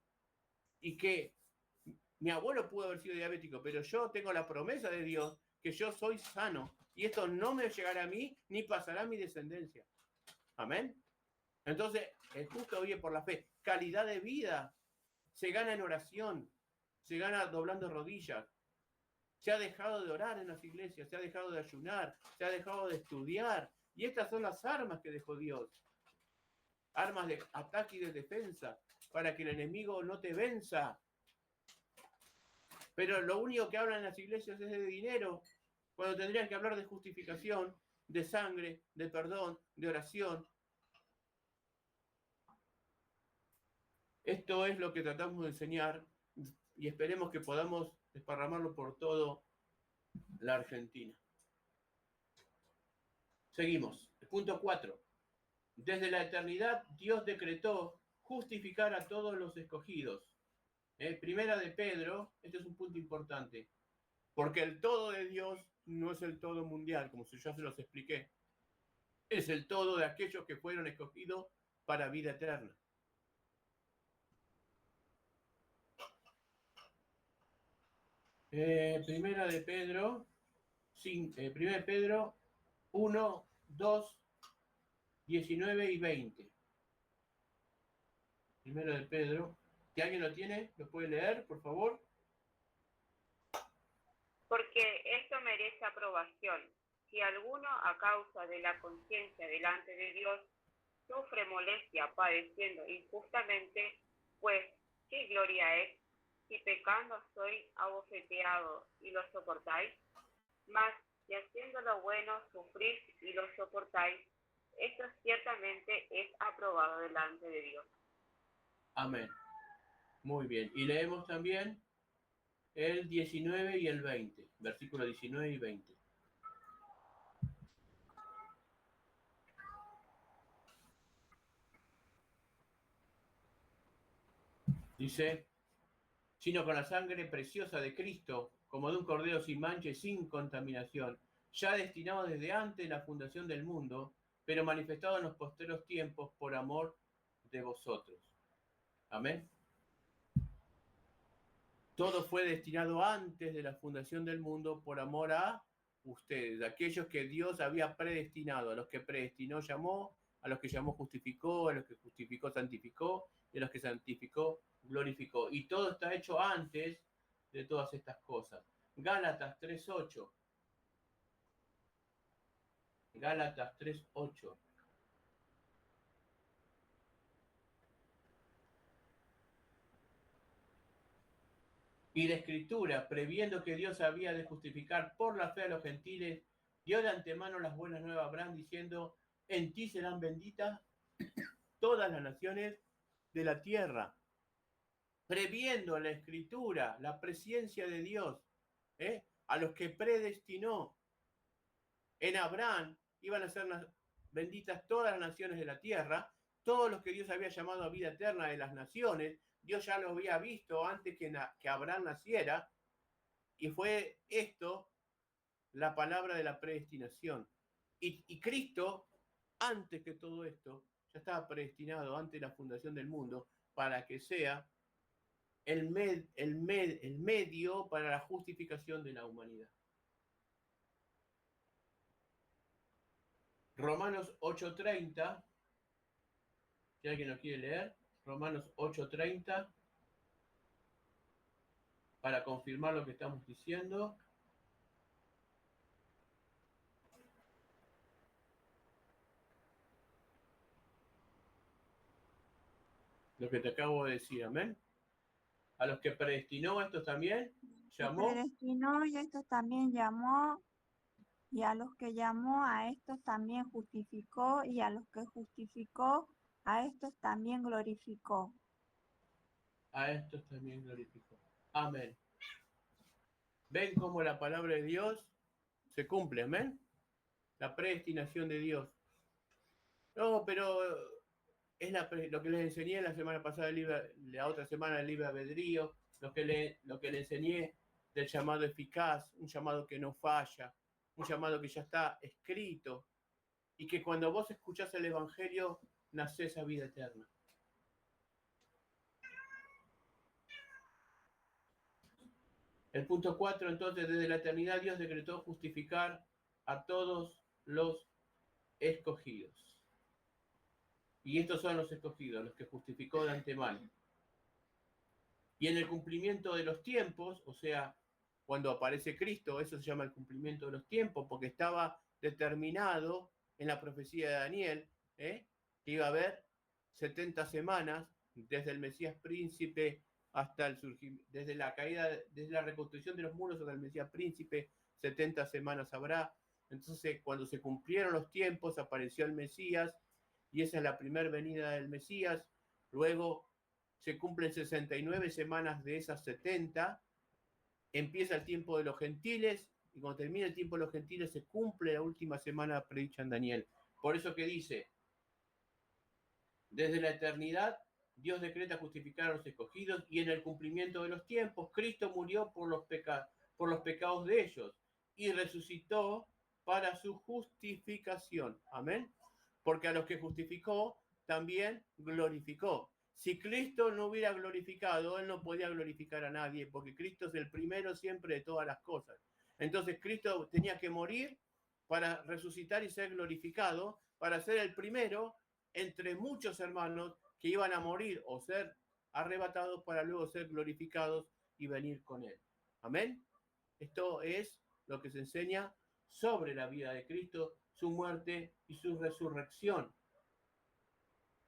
y que mi abuelo pudo haber sido diabético, pero yo tengo la promesa de Dios que yo soy sano y esto no me llegará a mí ni pasará a mi descendencia. Amén. Entonces, el justo vive por la fe. Calidad de vida se gana en oración, se gana doblando rodillas. Se ha dejado de orar en las iglesias, se ha dejado de ayunar, se ha dejado de estudiar. Y estas son las armas que dejó Dios. Armas de ataque y de defensa, para que el enemigo no te venza. Pero lo único que hablan en las iglesias es de dinero, cuando tendrían que hablar de justificación, de sangre, de perdón, de oración. Esto es lo que tratamos de enseñar y esperemos que podamos desparramarlo por todo la Argentina. Seguimos. Punto 4. Desde la eternidad Dios decretó justificar a todos los escogidos. Primera de Pedro, este es un punto importante, porque el todo de Dios no es el todo mundial, como si ya se los expliqué. Es el todo de aquellos que fueron escogidos para vida eterna. Primera de Pedro, 1, 2, 19 y 20. Primero de Pedro. Si alguien lo tiene, ¿lo puede leer, por favor? Porque esto merece aprobación. Si alguno, a causa de la conciencia delante de Dios, sufre molestia padeciendo injustamente, pues, ¿qué gloria es? Si pecando soy abofeteado y lo soportáis, mas si haciendo lo bueno sufrís y lo soportáis, esto ciertamente es aprobado delante de Dios. Amén. Muy bien. Y leemos también el 19 y el 20. Versículos 19 y 20. Dice, sino con la sangre preciosa de Cristo, como de un cordero sin mancha y sin contaminación, ya destinado desde antes la fundación del mundo, pero manifestado en los posteros tiempos por amor de vosotros. Amén. Todo fue destinado antes de la fundación del mundo por amor a ustedes, aquellos que Dios había predestinado, a los que predestinó llamó, a los que llamó justificó, a los que justificó santificó, y a los que santificó glorificó. Y todo está hecho antes de todas estas cosas. Gálatas 3:8. Gálatas 3:8. Y la Escritura, previendo que Dios había de justificar por la fe a los gentiles, dio de antemano las buenas nuevas a Abraham, diciendo, en ti serán benditas todas las naciones de la tierra. Previendo la Escritura, la presencia de Dios, a los que predestinó en Abraham, iban a ser benditas todas las naciones de la tierra, todos los que Dios había llamado a vida eterna de las naciones, Dios ya lo había visto antes que Abraham naciera, y fue esto la palabra de la predestinación. Y Cristo, antes que todo esto, ya estaba predestinado antes de la fundación del mundo para que sea el medio para la justificación de la humanidad. Romanos 8:30, si alguien lo quiere leer, Romanos 8:30, para confirmar lo que estamos diciendo. Lo que te acabo de decir, amén. A los que predestinó, a estos también llamó. Predestinó y estos también llamó, y a los que llamó, a estos también justificó, y a los que justificó, a estos también glorificó. A estos también glorificó. Amén. ¿Ven cómo la palabra de Dios se cumple? Amén. La predestinación de Dios. No, pero es lo que les enseñé la semana pasada, la otra semana del libre albedrío, lo que le enseñé del llamado eficaz, un llamado que no falla, un llamado que ya está escrito, y que cuando vos escuchás el Evangelio, nacés a vida eterna. El punto 4, entonces, desde la eternidad Dios decretó justificar a todos los escogidos. Y estos son los escogidos, los que justificó de antemano. Y en el cumplimiento de los tiempos, o sea, cuando aparece Cristo, eso se llama el cumplimiento de los tiempos, porque estaba determinado en la profecía de Daniel, que iba a haber 70 semanas desde el Mesías príncipe hasta el surgimiento, desde la caída, desde la reconstrucción de los muros hasta el Mesías príncipe, 70 semanas habrá. Entonces, cuando se cumplieron los tiempos, apareció el Mesías, y esa es la primera venida del Mesías. Luego se cumplen 69 semanas de esas 70, empieza el tiempo de los gentiles, y cuando termina el tiempo de los gentiles se cumple la última semana predicha en Daniel. Por eso que dice, desde la eternidad Dios decreta justificar a los escogidos, y en el cumplimiento de los tiempos Cristo murió por los pecados de ellos y resucitó para su justificación. Amén. Porque a los que justificó también glorificó. Si Cristo no hubiera glorificado, Él no podía glorificar a nadie, porque Cristo es el primero siempre de todas las cosas. Entonces Cristo tenía que morir para resucitar y ser glorificado, para ser el primero entre muchos hermanos que iban a morir o ser arrebatados para luego ser glorificados y venir con Él. Amén. Esto es lo que se enseña sobre la vida de Cristo, su muerte y su resurrección.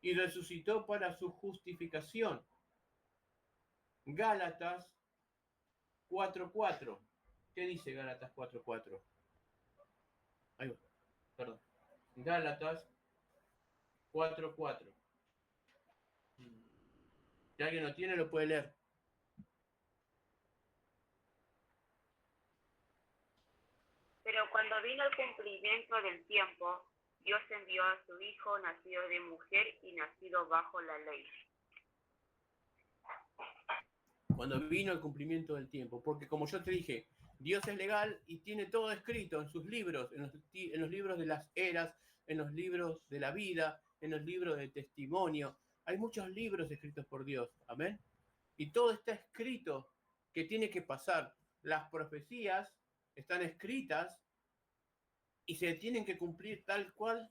Y resucitó para su justificación. Gálatas 4:4. ¿Qué dice Gálatas 4:4? Ahí va, perdón. Gálatas 4:4. Si alguien lo tiene, lo puede leer. Pero cuando vino el cumplimiento del tiempo, Dios envió a su Hijo, nacido de mujer y nacido bajo la ley. Cuando vino el cumplimiento del tiempo, porque como yo te dije, Dios es legal y tiene todo escrito en sus libros, en los libros de las eras, en los libros de la vida, en los libros de testimonio. Hay muchos libros escritos por Dios, amén. Y todo está escrito que tiene que pasar. Las profecías están escritas y se tienen que cumplir tal cual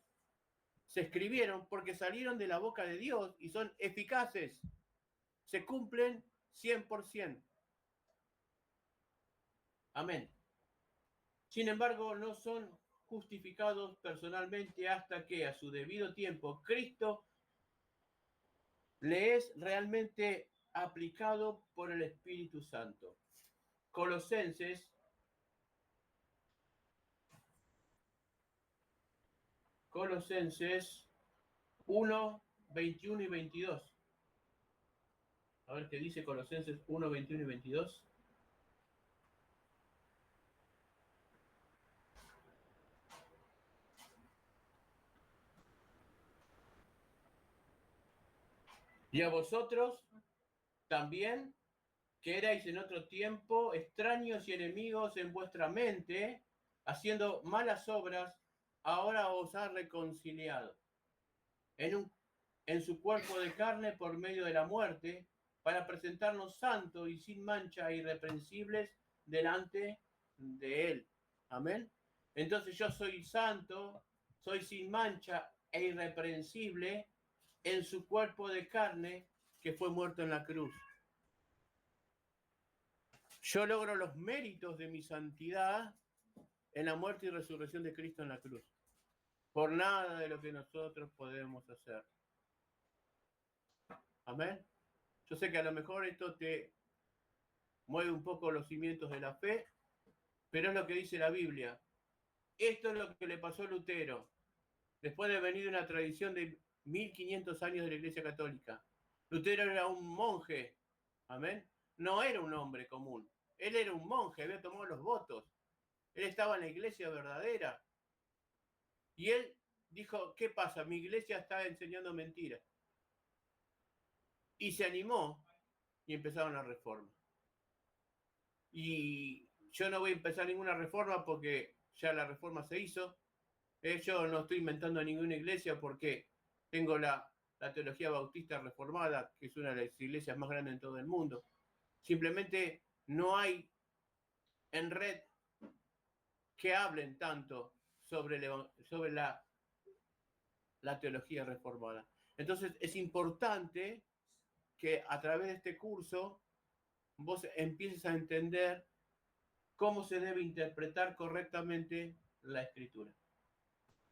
se escribieron, porque salieron de la boca de Dios y son eficaces. Se cumplen 100%. Amén. Sin embargo, no son justificados personalmente hasta que a su debido tiempo Cristo le es realmente aplicado por el Espíritu Santo. Colosenses 1, 21 y 22. A ver qué dice Colosenses 1, 21 y 22. Y a vosotros también, que erais en otro tiempo extraños y enemigos en vuestra mente, haciendo malas obras, ahora os ha reconciliado en su cuerpo de carne por medio de la muerte, para presentarnos santos y sin mancha e irreprensibles delante de Él. Amén. Entonces yo soy santo, soy sin mancha e irreprensible en su cuerpo de carne que fue muerto en la cruz. Yo logro los méritos de mi santidad en la muerte y resurrección de Cristo en la cruz. Por nada de lo que nosotros podemos hacer. Amén. Yo sé que a lo mejor esto te mueve un poco los cimientos de la fe, pero es lo que dice la Biblia. Esto es lo que le pasó a Lutero, después de venir de una tradición de 1500 años de la Iglesia Católica. Lutero era un monje, amén. No era un hombre común. Él era un monje, había tomado los votos. Él estaba en la iglesia verdadera. Y él dijo, ¿qué pasa? Mi iglesia está enseñando mentiras. Y se animó y empezaron la reforma. Y yo no voy a empezar ninguna reforma porque ya la reforma se hizo. Yo no estoy inventando ninguna iglesia porque tengo la teología bautista reformada, que es una de las iglesias más grandes en todo el mundo. Simplemente no hay en red que hablen tanto sobre la teología reformada. Entonces es importante que a través de este curso vos empieces a entender cómo se debe interpretar correctamente la Escritura.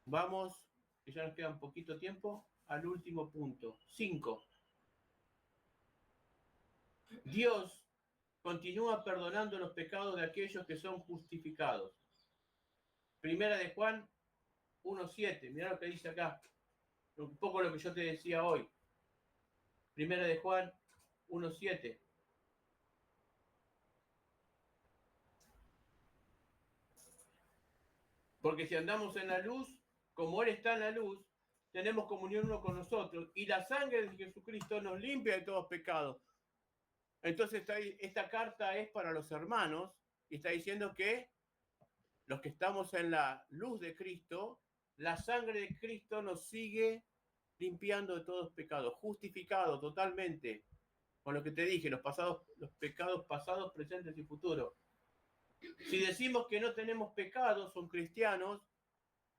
Vamos, que ya nos queda un poquito tiempo, al último punto. 5. Dios continúa perdonando los pecados de aquellos que son justificados. Primera de Juan 1:7. Mirá lo que dice acá. Un poco lo que yo te decía hoy. Primera de Juan 1:7. Porque si andamos en la luz, como Él está en la luz, tenemos comunión uno con nosotros. Y la sangre de Jesucristo nos limpia de todos pecados. Entonces esta carta es para los hermanos y está diciendo que los que estamos en la luz de Cristo, la sangre de Cristo nos sigue limpiando de todos pecados, justificado totalmente, con lo que te dije, los pecados pasados, presentes y futuros. Si decimos que no tenemos pecados, son cristianos,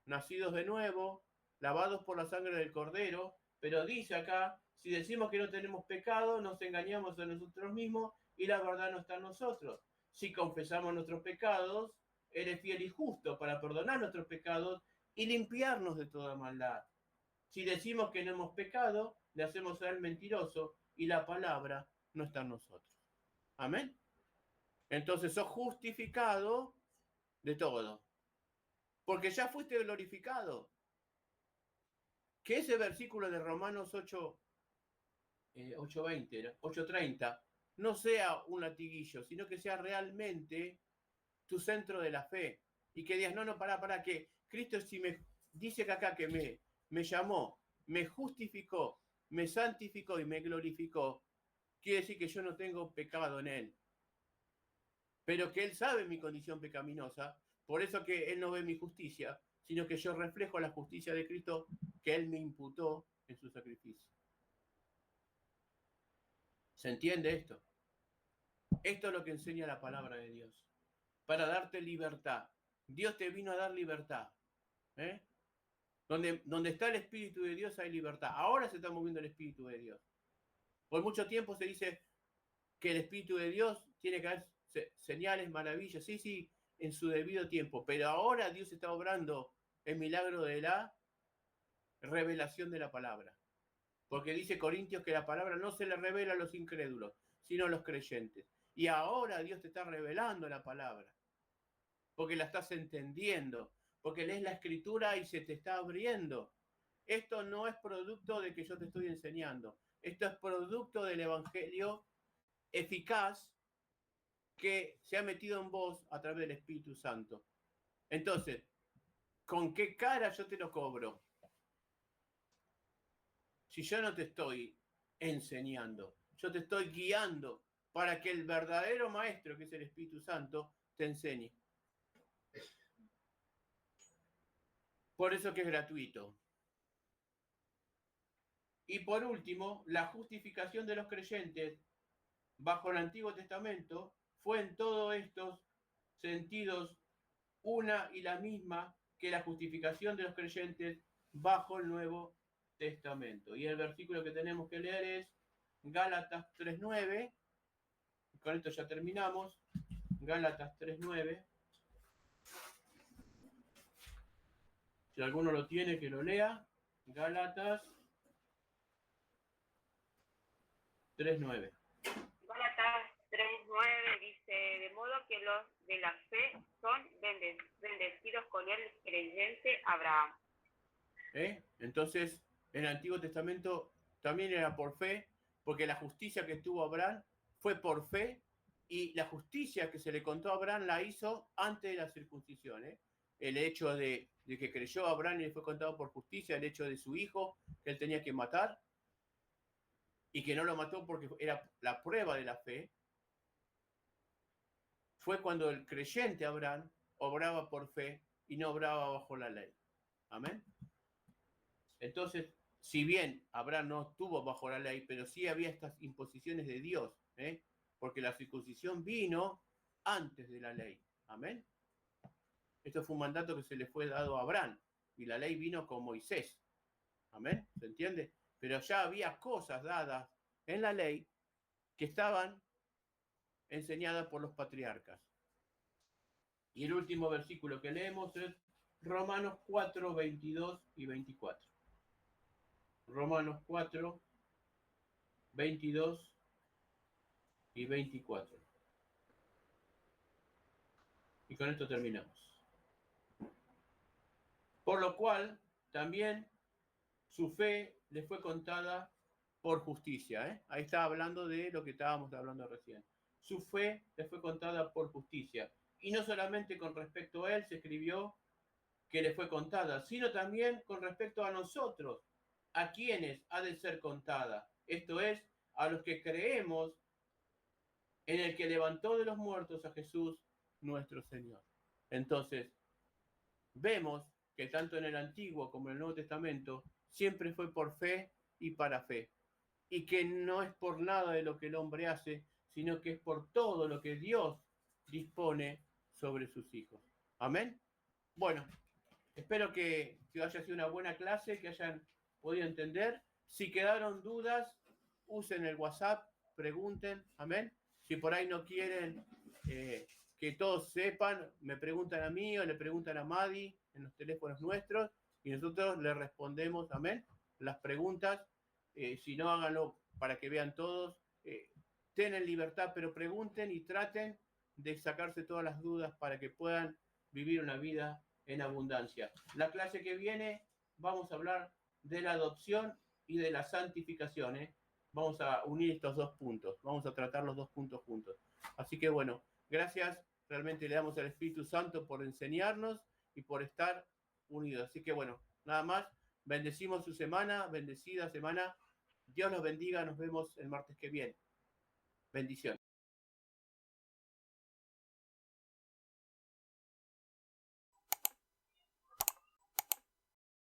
nacidos de nuevo, lavados por la sangre del Cordero, pero dice acá, si decimos que no tenemos pecado, nos engañamos a nosotros mismos y la verdad no está en nosotros. Si confesamos nuestros pecados, Él es fiel y justo para perdonar nuestros pecados y limpiarnos de toda maldad. Si decimos que no hemos pecado, le hacemos a Él mentiroso y la palabra no está en nosotros. Amén. Entonces sos justificado de todo. Porque ya fuiste glorificado. Que ese versículo de Romanos 8:30 no sea un latiguillo, sino que sea realmente tu centro de la fe. Y que digas, no, para que Cristo si me dice que acá que me llamó, me justificó, me santificó y me glorificó, quiere decir que yo no tengo pecado en Él. Pero que Él sabe mi condición pecaminosa, por eso que Él no ve mi justicia, sino que yo reflejo la justicia de Cristo que Él me imputó en su sacrificio. ¿Se entiende esto? Esto es lo que enseña la palabra de Dios. Para darte libertad. Dios te vino a dar libertad. Donde está el Espíritu de Dios hay libertad. Ahora se está moviendo el Espíritu de Dios. Por mucho tiempo se dice que el Espíritu de Dios tiene que haber señales, maravillas. Sí, en su debido tiempo. Pero ahora Dios está obrando el milagro de la revelación de la palabra. Porque dice Corintios que la palabra no se le revela a los incrédulos, sino a los creyentes. Y ahora Dios te está revelando la palabra, porque la estás entendiendo, porque lees la escritura y se te está abriendo. Esto no es producto de que yo te estoy enseñando. Esto es producto del evangelio eficaz que se ha metido en vos a través del Espíritu Santo. Entonces, ¿con qué cara yo te lo cobro? Si yo no te estoy enseñando, yo te estoy guiando para que el verdadero maestro, que es el Espíritu Santo, te enseñe. Por eso que es gratuito. Y por último, la justificación de los creyentes bajo el Antiguo Testamento fue en todos estos sentidos una y la misma que la justificación de los creyentes bajo el Nuevo Testamento. Y el versículo que tenemos que leer es Gálatas 3:9. Con esto ya terminamos. Gálatas 3:9. Si alguno lo tiene, que lo lea. Gálatas 3:9. Gálatas 3:9 dice, de modo que los de la fe son bendecidos con el creyente Abraham. Entonces, en el Antiguo Testamento también era por fe, porque la justicia que tuvo Abraham fue por fe, y la justicia que se le contó a Abraham la hizo antes de la circuncisión. El hecho de que creyó a Abraham y le fue contado por justicia, el hecho de su hijo que él tenía que matar, y que no lo mató porque era la prueba de la fe, fue cuando el creyente Abraham obraba por fe y no obraba bajo la ley. Amén. Entonces, si bien Abraham no estuvo bajo la ley, pero sí había estas imposiciones de Dios, porque la circuncisión vino antes de la ley. Amén. Esto fue un mandato que se le fue dado a Abraham, y la ley vino con Moisés. Amén. ¿Se entiende? Pero ya había cosas dadas en la ley que estaban enseñadas por los patriarcas. Y el último versículo que leemos es Romanos 4, 22 y 24. Romanos 4, 22 y 24. Y con esto terminamos. Por lo cual, también su fe le fue contada por justicia. Ahí está hablando de lo que estábamos hablando recién. Su fe le fue contada por justicia. Y no solamente con respecto a él se escribió que le fue contada, sino también con respecto a nosotros, a quienes ha de ser contada. Esto es, a los que creemos en el que levantó de los muertos a Jesús nuestro Señor. Entonces, vemos que tanto en el Antiguo como en el Nuevo Testamento siempre fue por fe y para fe. Y que no es por nada de lo que el hombre hace, sino que es por todo lo que Dios dispone sobre sus hijos. Amén. Bueno, espero que haya sido una buena clase, que hayan podido entender. Si quedaron dudas, usen el WhatsApp, pregunten. Amén. Si por ahí no quieren que todos sepan, me preguntan a mí o le preguntan a Madi en los teléfonos nuestros y nosotros les respondemos, amén, las preguntas. Si no, háganlo para que vean todos. Tienen libertad, pero pregunten y traten de sacarse todas las dudas para que puedan vivir una vida en abundancia. La clase que viene vamos a hablar de la adopción y de la santificación. Vamos a unir estos dos puntos, vamos a tratar los dos puntos juntos. Así que bueno, gracias, realmente le damos al Espíritu Santo por enseñarnos y por estar unidos. Así que bueno, nada más, bendecimos su semana, bendecida semana. Dios los bendiga, nos vemos el martes que viene. Bendiciones.